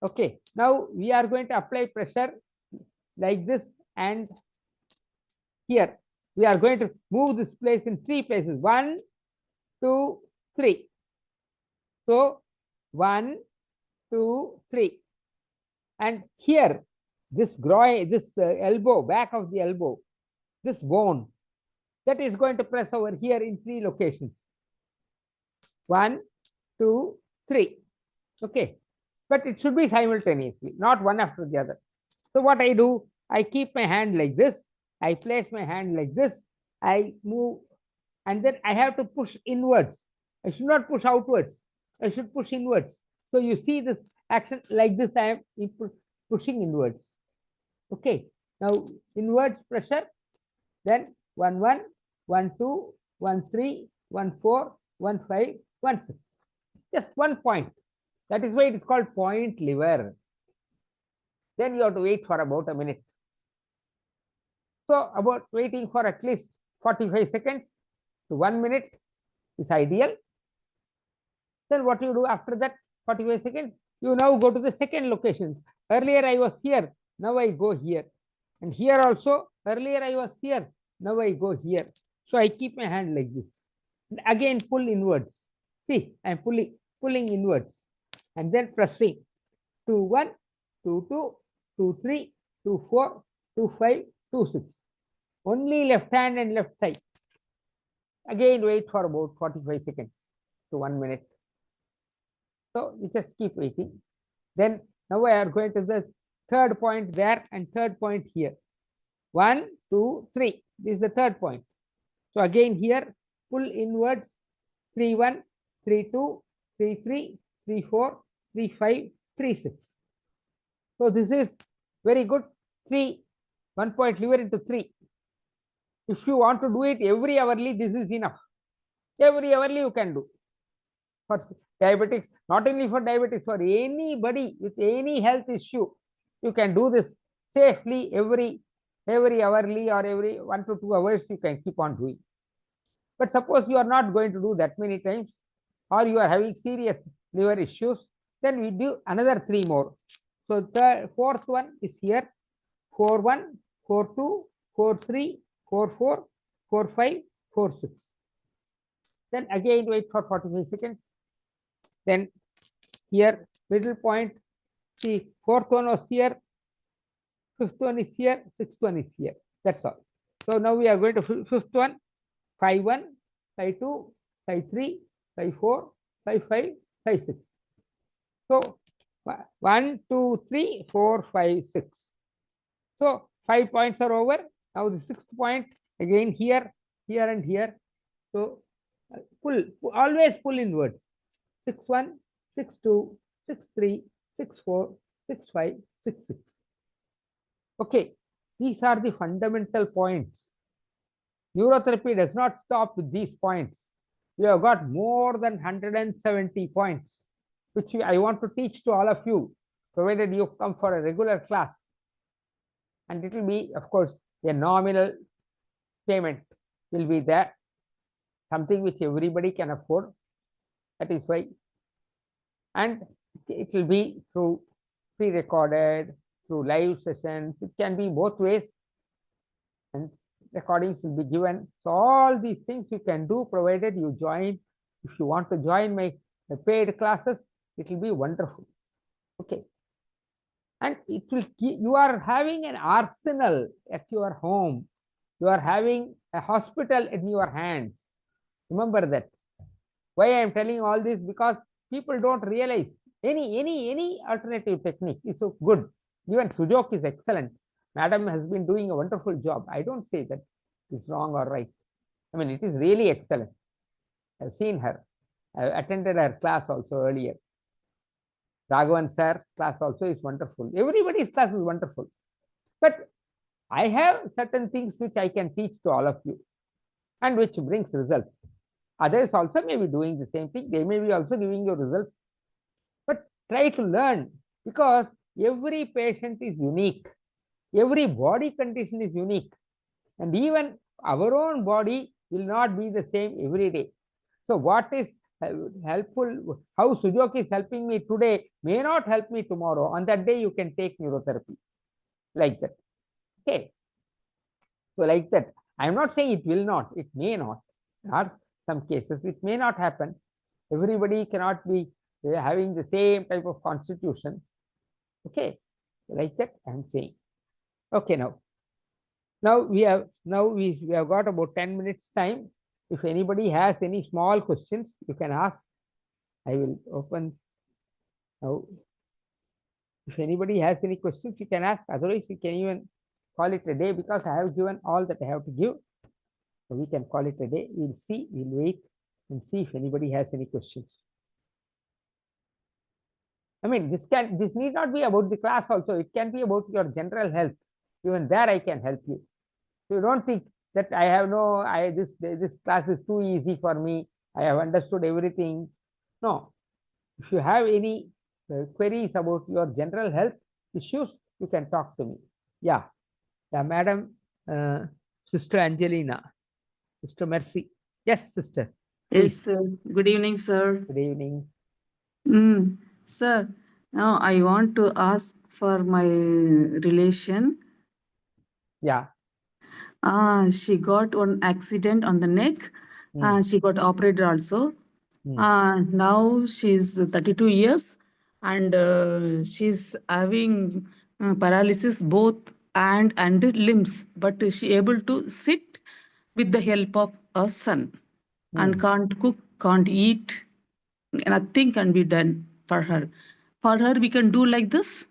Okay, now we are going to apply pressure like this, and here we are going to move this place in 3 places. 1, 2, 3. So 1, 2, 3. And here, this groin, this elbow, back of the elbow, this bone, that is going to press over here in 3 locations. 1, 2, 3. Okay. But it should be simultaneously, not one after the other. So what I do, I keep my hand like this. I place my hand like this. I move, and then I have to push inwards. I should not push outwards. I should push inwards. So you see this action like this. I am pushing inwards. Okay. Now inwards pressure. Then 1, 1, 1, 2, 1, 3, 1, 4, 1, 5, 1, 6. Just 1 point. That is why it is called point liver. Then you have to wait for about a minute. So about waiting for at least 45 seconds to 1 minute is ideal. Then what you do after that 45 seconds, you now go to the second location. Earlier I was here, now I go here. And here also, earlier I was here, now I go here. So I keep my hand like this. And again pull inwards. See, I am pulling inwards. And then pressing 2, 1, 2, 2, 2, 3, 2, 4, 2, 5, 2, 6. Only left hand and left thigh. Again, wait for about 45 seconds to 1 minute. So you just keep waiting. Then now we are going to the third point there and third point here. 1, 2, 3. This is the third point. So again here, pull inwards. 3, 1, 3, 2, 3, 3, 3, 4, 3, 5, 3, 6. So this is very good. 1 point liver into 3. If you want to do it every hourly, this is enough. Every hourly you can do. For diabetics, not only for diabetes, for anybody with any health issue, you can do this safely every hourly or every 1 to 2 hours, you can keep on doing. But suppose you are not going to do that many times, or you are having serious liver issues, then we do another 3 more. So the fourth one is here. 4, 1, 4, 2, 4, 3, 4, 4, 4, 5, 4, 6. Then again wait for 45 seconds. Then here, middle point. See, 4th one was here, 5th one is here, 6th one is here. That's all. So now we are going to 5th one. 5, 1, 5, 2, 5, 3, 5, 4, 5, 5, 5, 6. So 1, 2, 3, 4, 5, 6. So 5 points are over. Now the 6th point again here. here and here. So always pull inwards. 6-1, 6-2, 6-3, 6-4, 6-5, 6-6. Okay, these are the fundamental points. Neurotherapy does not stop with these points. We have got more than 170 points, which I want to teach to all of you, provided you come for a regular class. And it will be, of course, a nominal payment will be there, something which everybody can afford. That is why. And it will be through pre-recorded, through live sessions. It can be both ways. And recordings will be given. So all these things you can do, provided you join. If you want to join my paid classes, it will be wonderful. Okay. And it will you are having an arsenal at your home. You are having a hospital in your hands. Remember that. Why I am telling all this? Because people don't realize any alternative technique is so good. Even Sujok is excellent. Madam has been doing a wonderful job. I don't say that it's wrong or right. I mean, it is really excellent. I've seen her. I attended her class also earlier. Raghavan sir's class also is wonderful. Everybody's class is wonderful. But I have certain things which I can teach to all of you and which brings results. Others also may be doing the same thing. They may be also giving you results. But try to learn, because every patient is unique. Every body condition is unique. And even our own body will not be the same every day. So what is helpful, how Sujok is helping me today may not help me tomorrow. On that day, you can take neurotherapy like that. Okay. So like that. I'm not saying it will not, it may not. There are some cases it may not happen. Everybody cannot be having the same type of constitution. Okay. Like that I'm saying. Okay, now we have got about 10 minutes time. If anybody has any small questions, you can ask. I will open now. If anybody has any questions, you can ask. Otherwise, we can even call it a day, because I have given all that I have to give. So we can call it a day. We'll see, we'll wait and see if anybody has any questions. I mean, this need not be about the class also. It can be about your general health. Even there I can help you. So you don't think that I have this class is too easy for me. I have understood everything. No. If you have any queries about your general health issues, you can talk to me. Yeah, Madam, Sister Angelina, Sister Mercy. Yes, sister. Yes, sir. Good evening, sir. Good evening. Sir, now I want to ask for my relation. Yeah. She got one accident on the neck. She got operated also. Now she's 32 years and she's having paralysis both hand and limbs, but she able to sit with the help of a son and can't cook, can't eat. Nothing can be done for her. For her, we can do like this.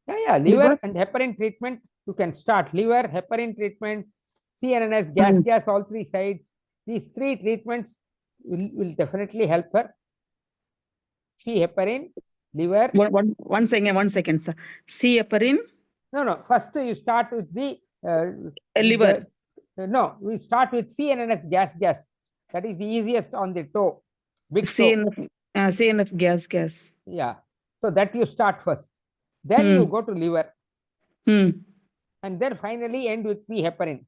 Yeah, liver and heparin treatment. You can start liver, heparin treatment, CNNS, gas, all three sides. These three treatments will definitely help her. C heparin, liver. One second, sir. C heparin. No. First, you start with the liver. No, we start with CNNS, gas. That is the easiest on the toe. Big toe. CNF gas. Yeah. So that you start first. Then you go to liver. And then finally end with the heparin.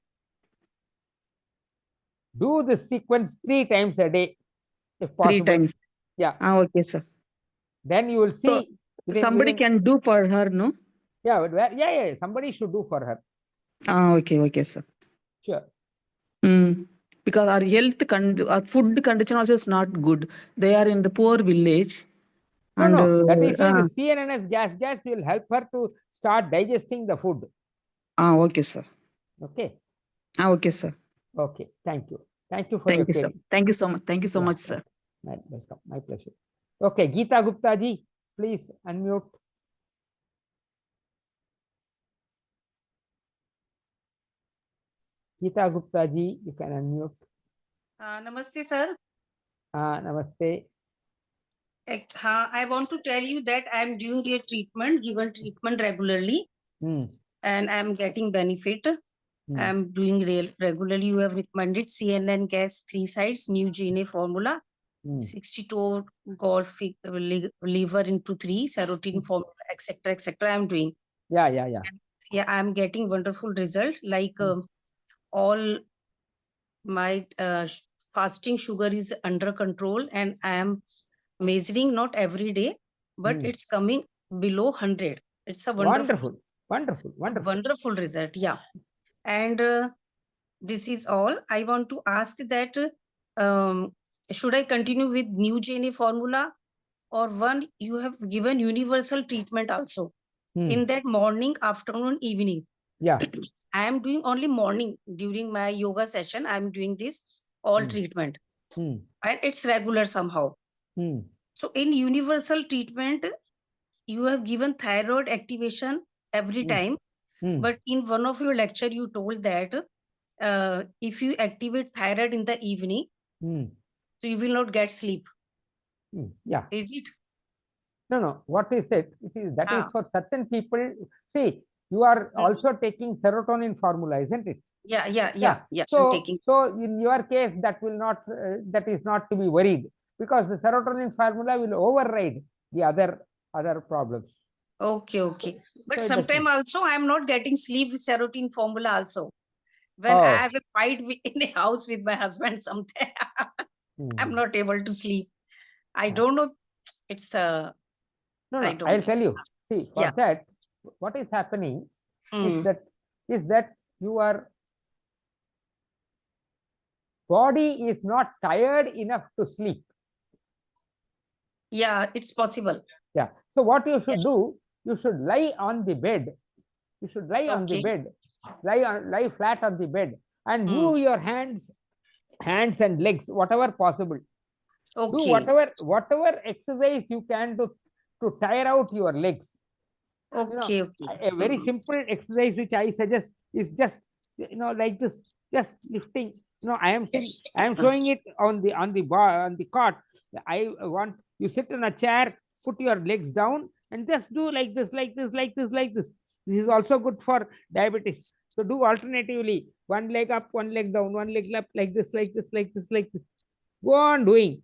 Do this sequence 3 times a day, if possible. 3 times. Yeah. Okay, sir. Then you will see. So somebody can do for her, no? Yeah. Somebody should do for her. Okay, sir. Sure. Because our our food condition also is not good. They are in the poor village. No. That is why the CNNS gas will help her to start digesting the food. Okay, sir. Okay. Okay, sir. Okay. Thank you. Thank you for your query. Sir. Thank you so much. Thank you so much, sir. Welcome. My pleasure. Okay, Geeta Gupta ji, please unmute. Geeta Gupta ji, you can unmute. Namaste, sir. Namaste. I want to tell you that I am doing a treatment, given treatment regularly, and I am getting benefit. I am doing regularly. You have recommended CNN gas 3 sides, new GNA formula, 62 golf liver into 3, serotonin formula, etc. etc. I am doing. Yeah. Yeah, I am getting wonderful result. Like all my fasting sugar is under control, and I am measuring not every day, but it's coming below 100. It's a wonderful result. Yeah. And this is all. I want to ask that should I continue with new GNA formula, or one you have given universal treatment also in that morning, afternoon, evening? Yeah. I am doing only morning during my yoga session. I am doing this all treatment, and it's regular somehow. So in universal treatment, you have given thyroid activation every time, but in one of your lecture, you told that if you activate thyroid in the evening, so you will not get sleep. Yeah. Is it? No. What is it? That is for certain people. See, you are also taking serotonin formula, isn't it? Yeah. So, I'm taking. so in your case, that will not. That is not to be worried, because the serotonin formula will override the other problems. Okay. But So sometimes also I am not getting sleep with serotonin formula also. When Oh. I have a fight in a house with my husband, sometimes I'm not able to sleep. I don't know. It's No, I don't. I'll tell you. See, for that, what is happening is that your body is not tired enough to sleep. Yeah, it's possible. Yeah. So what you should do, you should lie on the bed. You should lie on the bed, lie flat on the bed, and move your hands and legs, whatever possible. Do whatever exercise you can do to tire out your legs. Okay. A very simple exercise which I suggest is just like this, just lifting. I am showing it on the cot. I want you sit in a chair, put your legs down, and just do like this. This is also good for diabetes. So do alternatively, one leg up, one leg down, one leg up, like this. Go on doing.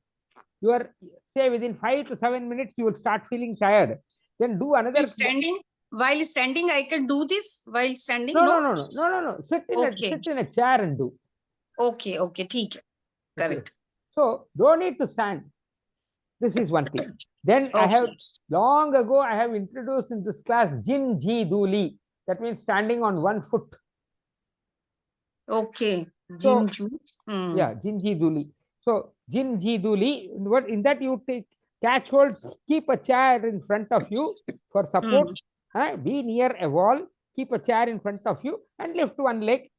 You are, say, within 5 to 7 minutes, you will start feeling tired. Then do another. While standing, I can do this while standing. No. Sit in a chair and do. Okay. Correct. So don't need to stand. This is one thing. Then I have long ago I have introduced in this class Jin Ji Duli. That means standing on one foot. Okay. So, Jinju. Yeah, Jin Ji Duli. So Jin Ji Duli. What in that you catch hold, keep a chair in front of you for support. Be near a wall, keep a chair in front of you, and lift one leg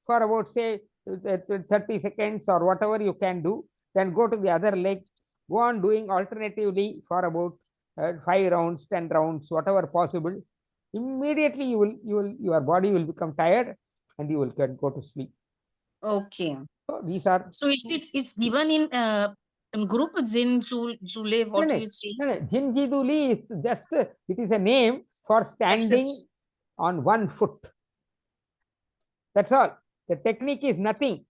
for about, say, 30 seconds or whatever you can do. Then go to the other leg, go on doing alternatively for about 5 rounds, 10 rounds, whatever possible. Immediately your body will become tired and you will go to sleep. Okay. So these are. So it's given in group Jin Zule. What you say? No. Jin Ji Duli is just it is a name for standing on one foot. That's all. The technique is nothing.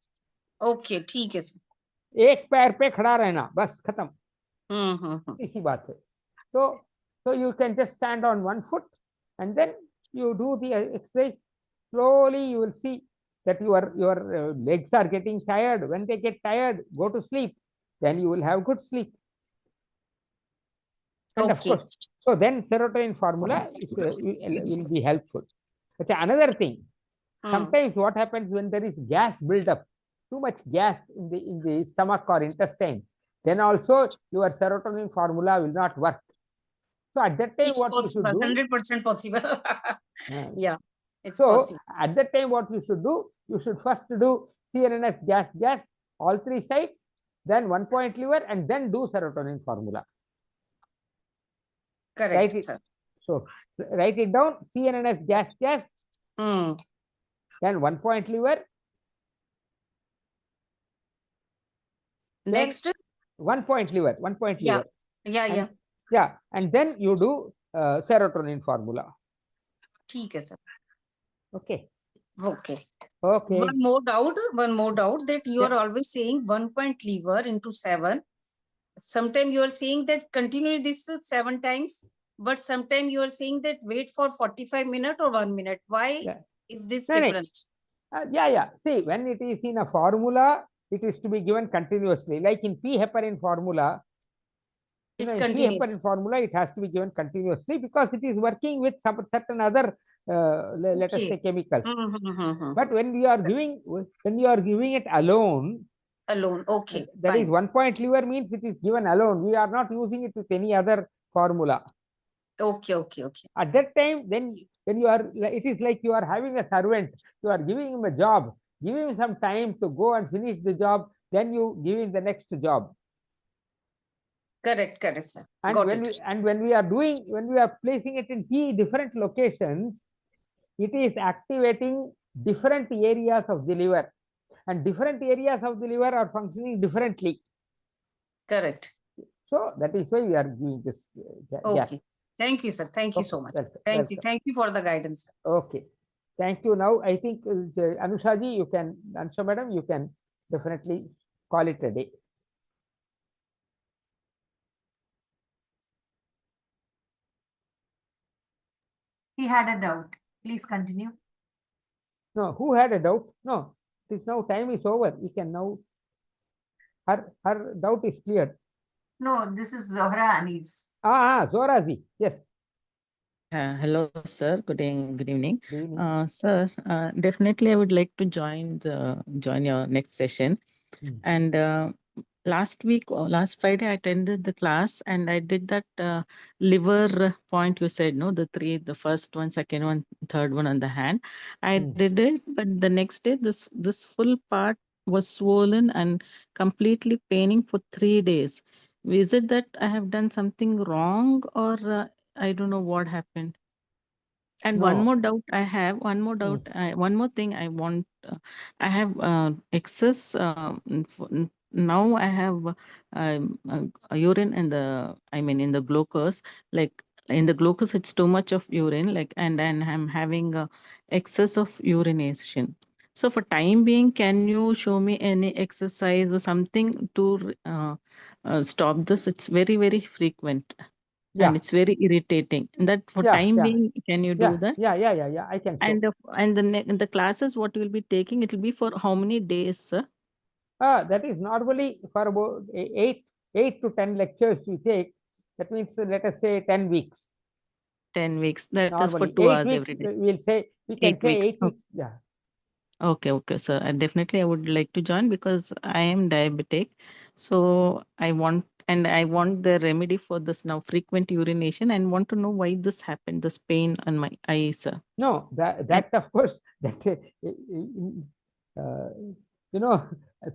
Okay, ठीक है. एक पैर पे खड़ा रहना, बस खत्म. इसी बात है. So you can just stand on one foot and then you do the exercise. Slowly you will see that your legs are getting tired. When they get tired, go to sleep. Then you will have good sleep. And of course, so then serotonin formula will be helpful. That's another thing. Sometimes what happens when there is gas buildup, too much gas in the stomach or intestine, then also your serotonin formula will not work. So at that time, what you should do? 100% possible. Yeah. So at that time, what you should do? You should first do CNS gas, all 3 sides, then 1 point liver, and then do serotonin formula. Correct. So write it down. CNS gas. Then 1 point liver. Next. 1 point liver, 1 point Yeah. liver. Yeah. Yeah. And then you do serotonin formula. Okay, sir. Okay. Okay. Okay. One more doubt that you are always saying 1 point liver into 7. Sometimes you are saying that continue this 7 times, but sometimes you are saying that wait for 45 minutes or 1 minute. Why is this difference? Yeah. See, when it is in a formula, it is to be given continuously. Like in P heparin formula, It's in continuous. P heparin formula, it has to be given continuously because it is working with some certain other, let us say, chemicals. But when you are giving it alone, okay, that fine. is 1 point liver means it is given alone. We are not using it with any other formula. Okay. At that time, then when you are, it is like you are having a servant. You are giving him a job. Give him some time to go and finish the job. Then you give him the next job. Correct, sir. And Got when it. when we are placing it in different locations, it is activating different areas of the liver, and different areas of the liver are functioning differently. Correct. So that is why we are giving this. Okay. Thank you, sir. Thank you so much. Thank you. Thank you for the guidance. Okay. Thank you. Now I think Anushaji, you can, Anusha madam, you can definitely call it a day. He had a doubt. Please continue. No, who had a doubt? No, it is now time is over. We can now. Her doubt is cleared. No, this is Zohra Anis. Zohraji. Yes. Hello, sir. Good evening. Good evening. Sir, definitely I would like to join your next session. And last last Friday, I attended the class and I did that liver point you said, no, the three, the first one, second one, third one on the hand. I did it, but the next day, this full part was swollen and completely paining for 3 days. Is it that I have done something wrong or I don't know what happened? And one more doubt I have, one more thing I want, I have excess, now I have urine in in the glucose, like in the glucose, it's too much of urine, like, and then I'm having excess of urination. So for time being, can you show me any exercise or something to stop this? It's very, very frequent. And it's very irritating. That for time being, can you do that? Yeah. I can show. And the classes, what you will be taking, it will be for how many days, sir? That is normally for about 8 to 10 lectures we take. That means let us say 10 weeks. 10 weeks. That normally is for 2 8 hours weeks, every day. We can say 8 weeks. Yeah. Okay, sir. I would like to join because I am diabetic. So I want the remedy for this now frequent urination and want to know why this happened, this pain on my eye, sir. No, that of course, that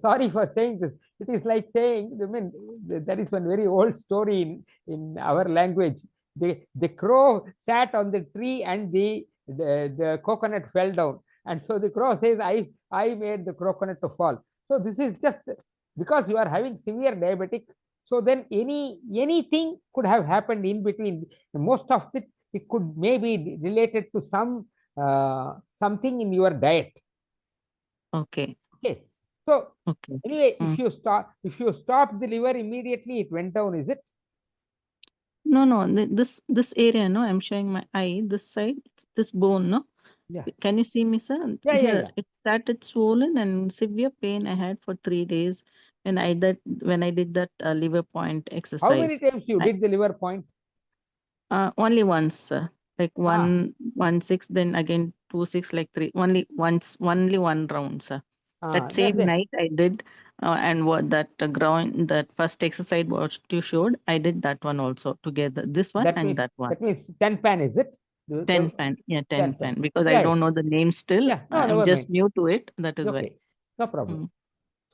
sorry for saying this. It is like saying, I mean, there is one very old story in our language. The crow sat on the tree and the coconut fell down. And so the crow says, I made the coconut to fall. So this is just because you are having severe diabetic. So then anything could have happened in between. Most of it could maybe related to something in your diet. Okay. So anyway, if you stop the liver immediately, it went down, is it? No, this area, no, I'm showing my eye, this side, this bone, no? Yeah. Can you see me, sir? Yeah. It started swollen and severe pain I had for 3 days when I did that liver point exercise. How many times you did the liver point? Only once, sir. Like 1-6, then again 2-6, like 3. Only one round, sir. That same night I did, and what that that first exercise what you showed, I did that one also together. This one and that one. That means 10 pan, is it? 10 pan, yeah, 10 pan. Because I don't know the name still. Yeah, no, I'm just new to it. That is why. No problem.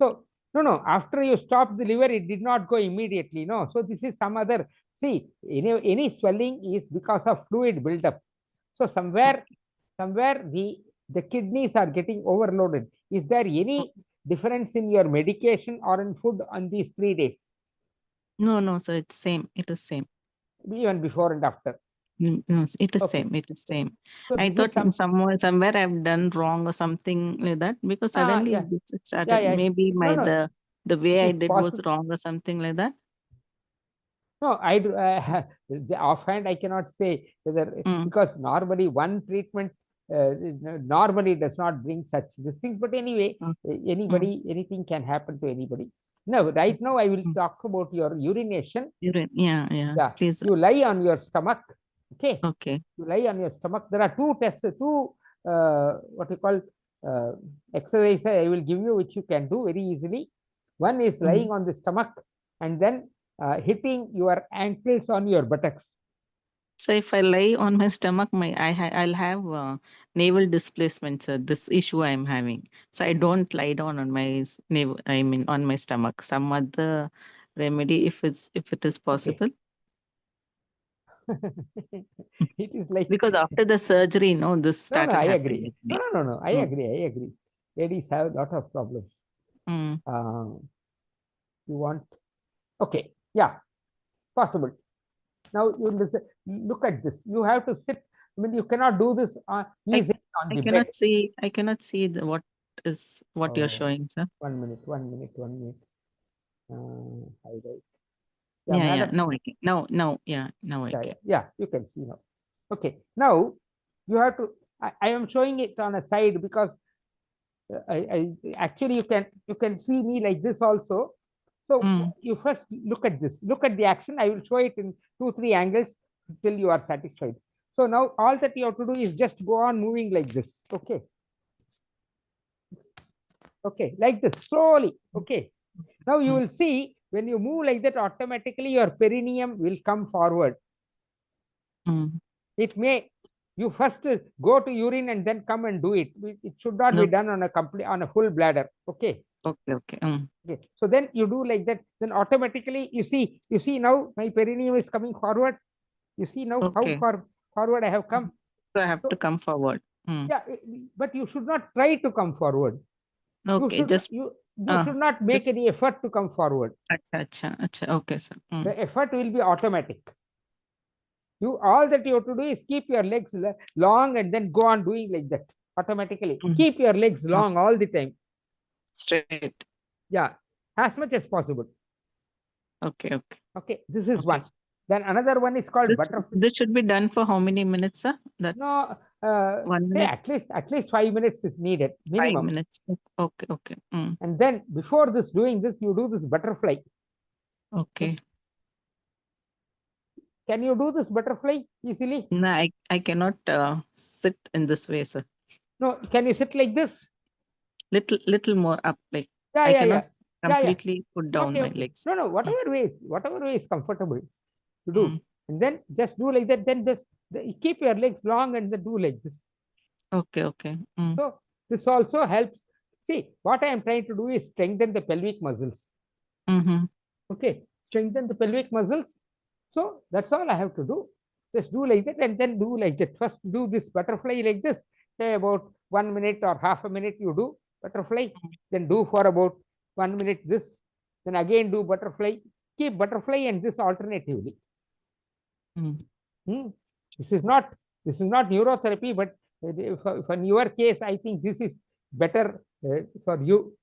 So no. After you stop the liver, it did not go immediately. No. So this is some other. See, any swelling is because of fluid buildup. So somewhere the the kidneys are getting overloaded. Is there any difference in your medication or in food on these 3 days, No, sir, it's same. It is same. even before and after? No, it is Okay. same. It is same. So I this thought is somewhere I've done wrong or something like that, because suddenly yeah. it started. Yeah. Maybe No, the way I it's did was possible. wrong or something like that. No, I do. The offhand, I cannot say whether, because normally one treatment normally does not bring such these things. But anyway, anybody, anything can happen to anybody. No, right now I will talk about your urination. Urine. Yeah. Yeah, Please. you lie on your stomach. Okay. Okay. You lie on your stomach. There are two tests, what you call exercises I will give you, which you can do very easily. One is lying on the stomach and then hitting your ankles on your buttocks. So if I lie on my stomach, I'll have navel displacement, sir. This issue I'm having. So I don't lie down on my navel. I mean on my stomach. Some other remedy, if it is possible. Okay. It is like, because after the surgery, this started I happening agree. with me. No, I agree. Ladies have a lot of problems. You want, okay, yeah, possible. Now you listen, look at this. You have to sit. I mean, you cannot do this easily on the bed. I cannot see what you're showing, sir. 1 minute. Highlight. Yeah. Madam. Now I can. Now I can. Yeah, you can see now. Okay, now you have to. I am showing it on a side because I actually you can see me like this also. So you first look at this. Look at the action. I will show it in 2-3 angles till you are satisfied. So now all that you have to do is just go on moving like this. Okay. Okay, like this slowly. Okay. Now you will see when you move like that, automatically your perineum will come forward. It may, you first go to urine and then come and do it. It should not be done on a full bladder. Okay. Okay. Okay. So then you do like that. Then automatically you see now my perineum is coming forward. You see now how far forward I have come. So I have to come forward. Yeah, but you should not try to come forward. Okay, you should not make any effort to come forward. Acha. Okay, sir. The effort will be automatic. All that you have to do is keep your legs long and then go on doing like that automatically. Keep your legs long all the time. Straight. Yeah, as much as possible. Okay. This is one. Then another one is called butterfly. This should be done for how many minutes, sir? No, 1 minute. At least 5 minutes is needed minimum. 5 minutes. Okay. And then before doing this, you do this butterfly. Okay. Can you do this butterfly easily? No, I cannot sit in this way, sir. No, can you sit like this? Little more up, like I cannot completely put down my legs. No, whatever way is comfortable to do. And then just do like that. Then just keep your legs long and then do like this. Okay. So this also helps. See, what I am trying to do is strengthen the pelvic muscles. Okay, strengthen the pelvic muscles. So that's all I have to do. Just do like that and then do like that. First do this butterfly like this. Say about 1 minute or half a minute you do butterfly. Then do for about 1 minute this. Then again do butterfly. Keep butterfly and this alternatively. This is not neurotherapy, but for in your case, I think this is better for you.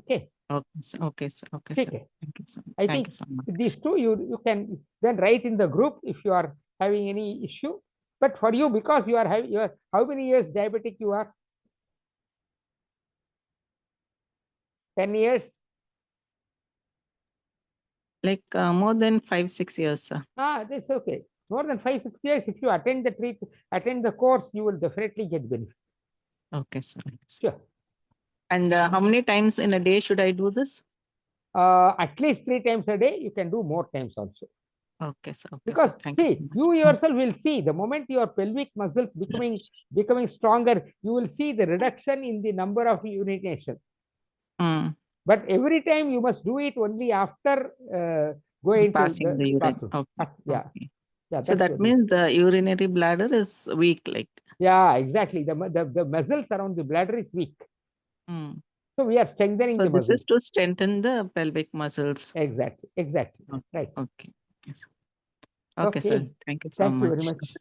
Okay. Okay, sir. Thank you so much. I think these two you can then write in the group if you are having any issue. But for you, because you are having how many years diabetic you are? 10 years? Like more than 5-6 years, sir. That's okay. More than 5-6 years. If you attend the course, you will definitely get benefit. Okay, sir. Sure. And how many times in a day should I do this? At least 3 times a day. You can do more times also. Okay, sir. Because see, you yourself will see the moment your pelvic muscles becoming stronger, you will see the reduction in the number of urination. But every time you must do it only after going passing to the urine. bathroom. Okay. Yeah. So that means the urinary bladder is weak, like. Yeah, exactly. The muscles around the bladder is weak. Mm. So we are strengthening So the this muscles. is to strengthen the pelvic muscles. Exactly. Okay. Right. Okay. Yes. Okay, sir. Okay. Thank you so Thank you very much. much.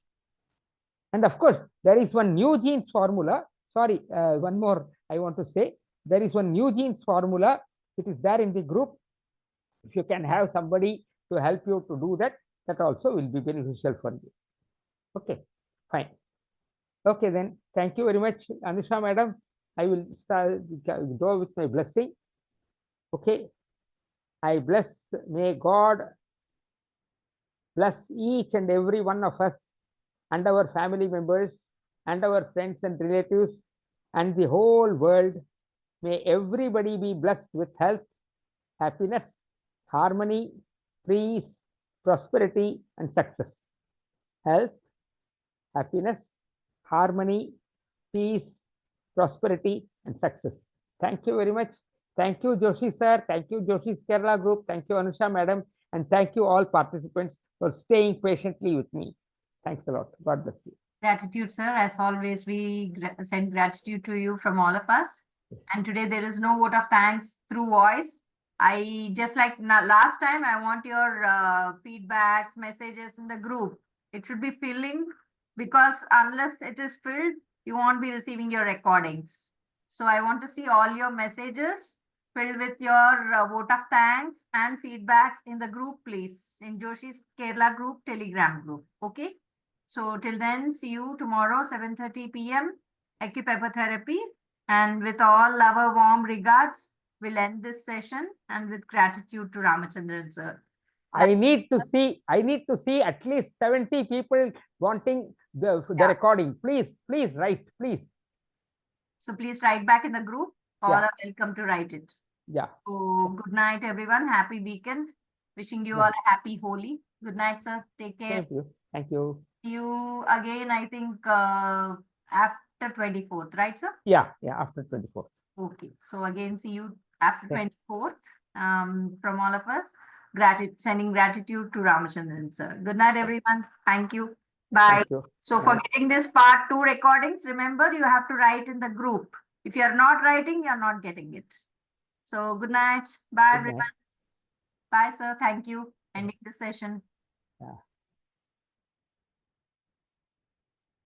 And of course, there is one new genes formula. Sorry, one more I want to say. There is one new genes formula. It is there in the group. If you can have somebody to help you to do that, that also will be beneficial for you. Okay, fine. Okay, then. Thank you very much, Anusha madam. I will start go with my blessing. Okay. I bless, may God bless each and every one of us and our family members and our friends and relatives and the whole world. May everybody be blessed with health, happiness, harmony, peace, prosperity, and success. Health, happiness, harmony, peace, prosperity, and success. Thank you very much. Thank you, Joshi sir. Thank you, Joshys Kerala Group. Thank you, Anusha madam. And thank you all participants for staying patiently with me. Thanks a lot. God bless you. Gratitude, sir. As always, we send gratitude to you from all of us. And today there is no vote of thanks through voice. I just like last time, I want your feedbacks, messages in the group. It should be filling, because unless it is filled, you won't be receiving your recordings. So I want to see all your messages filled with your vote of thanks and feedbacks in the group, please, in Joshys Kerala Group Telegram group. Okay. So till then, see you tomorrow, 7:30 p.m. Therapy. And with all our warm regards, we'll end this session, and with gratitude to Ramachandran sir. I need to see at least 70 people wanting the recording. Please write, please. So please write back in the group. All Yeah. are welcome to write it. Yeah. So good night, everyone. Happy weekend. Wishing you all a happy Holi. Good night, sir. Take care. Thank you. Thank you. See you again, I think, after 24th, right, sir? Yeah, after 24th. Okay. So again, see you after Okay. 24th. From all of us, sending gratitude to Ramachandran sir. Good night, everyone. Thank you. Bye. Thank you. So for getting this part 2 recordings, remember you have to write in the group. If you are not writing, you are not getting it. So good night. Bye, Good everyone. night. Bye, sir. Thank you. Ending the session. Yeah.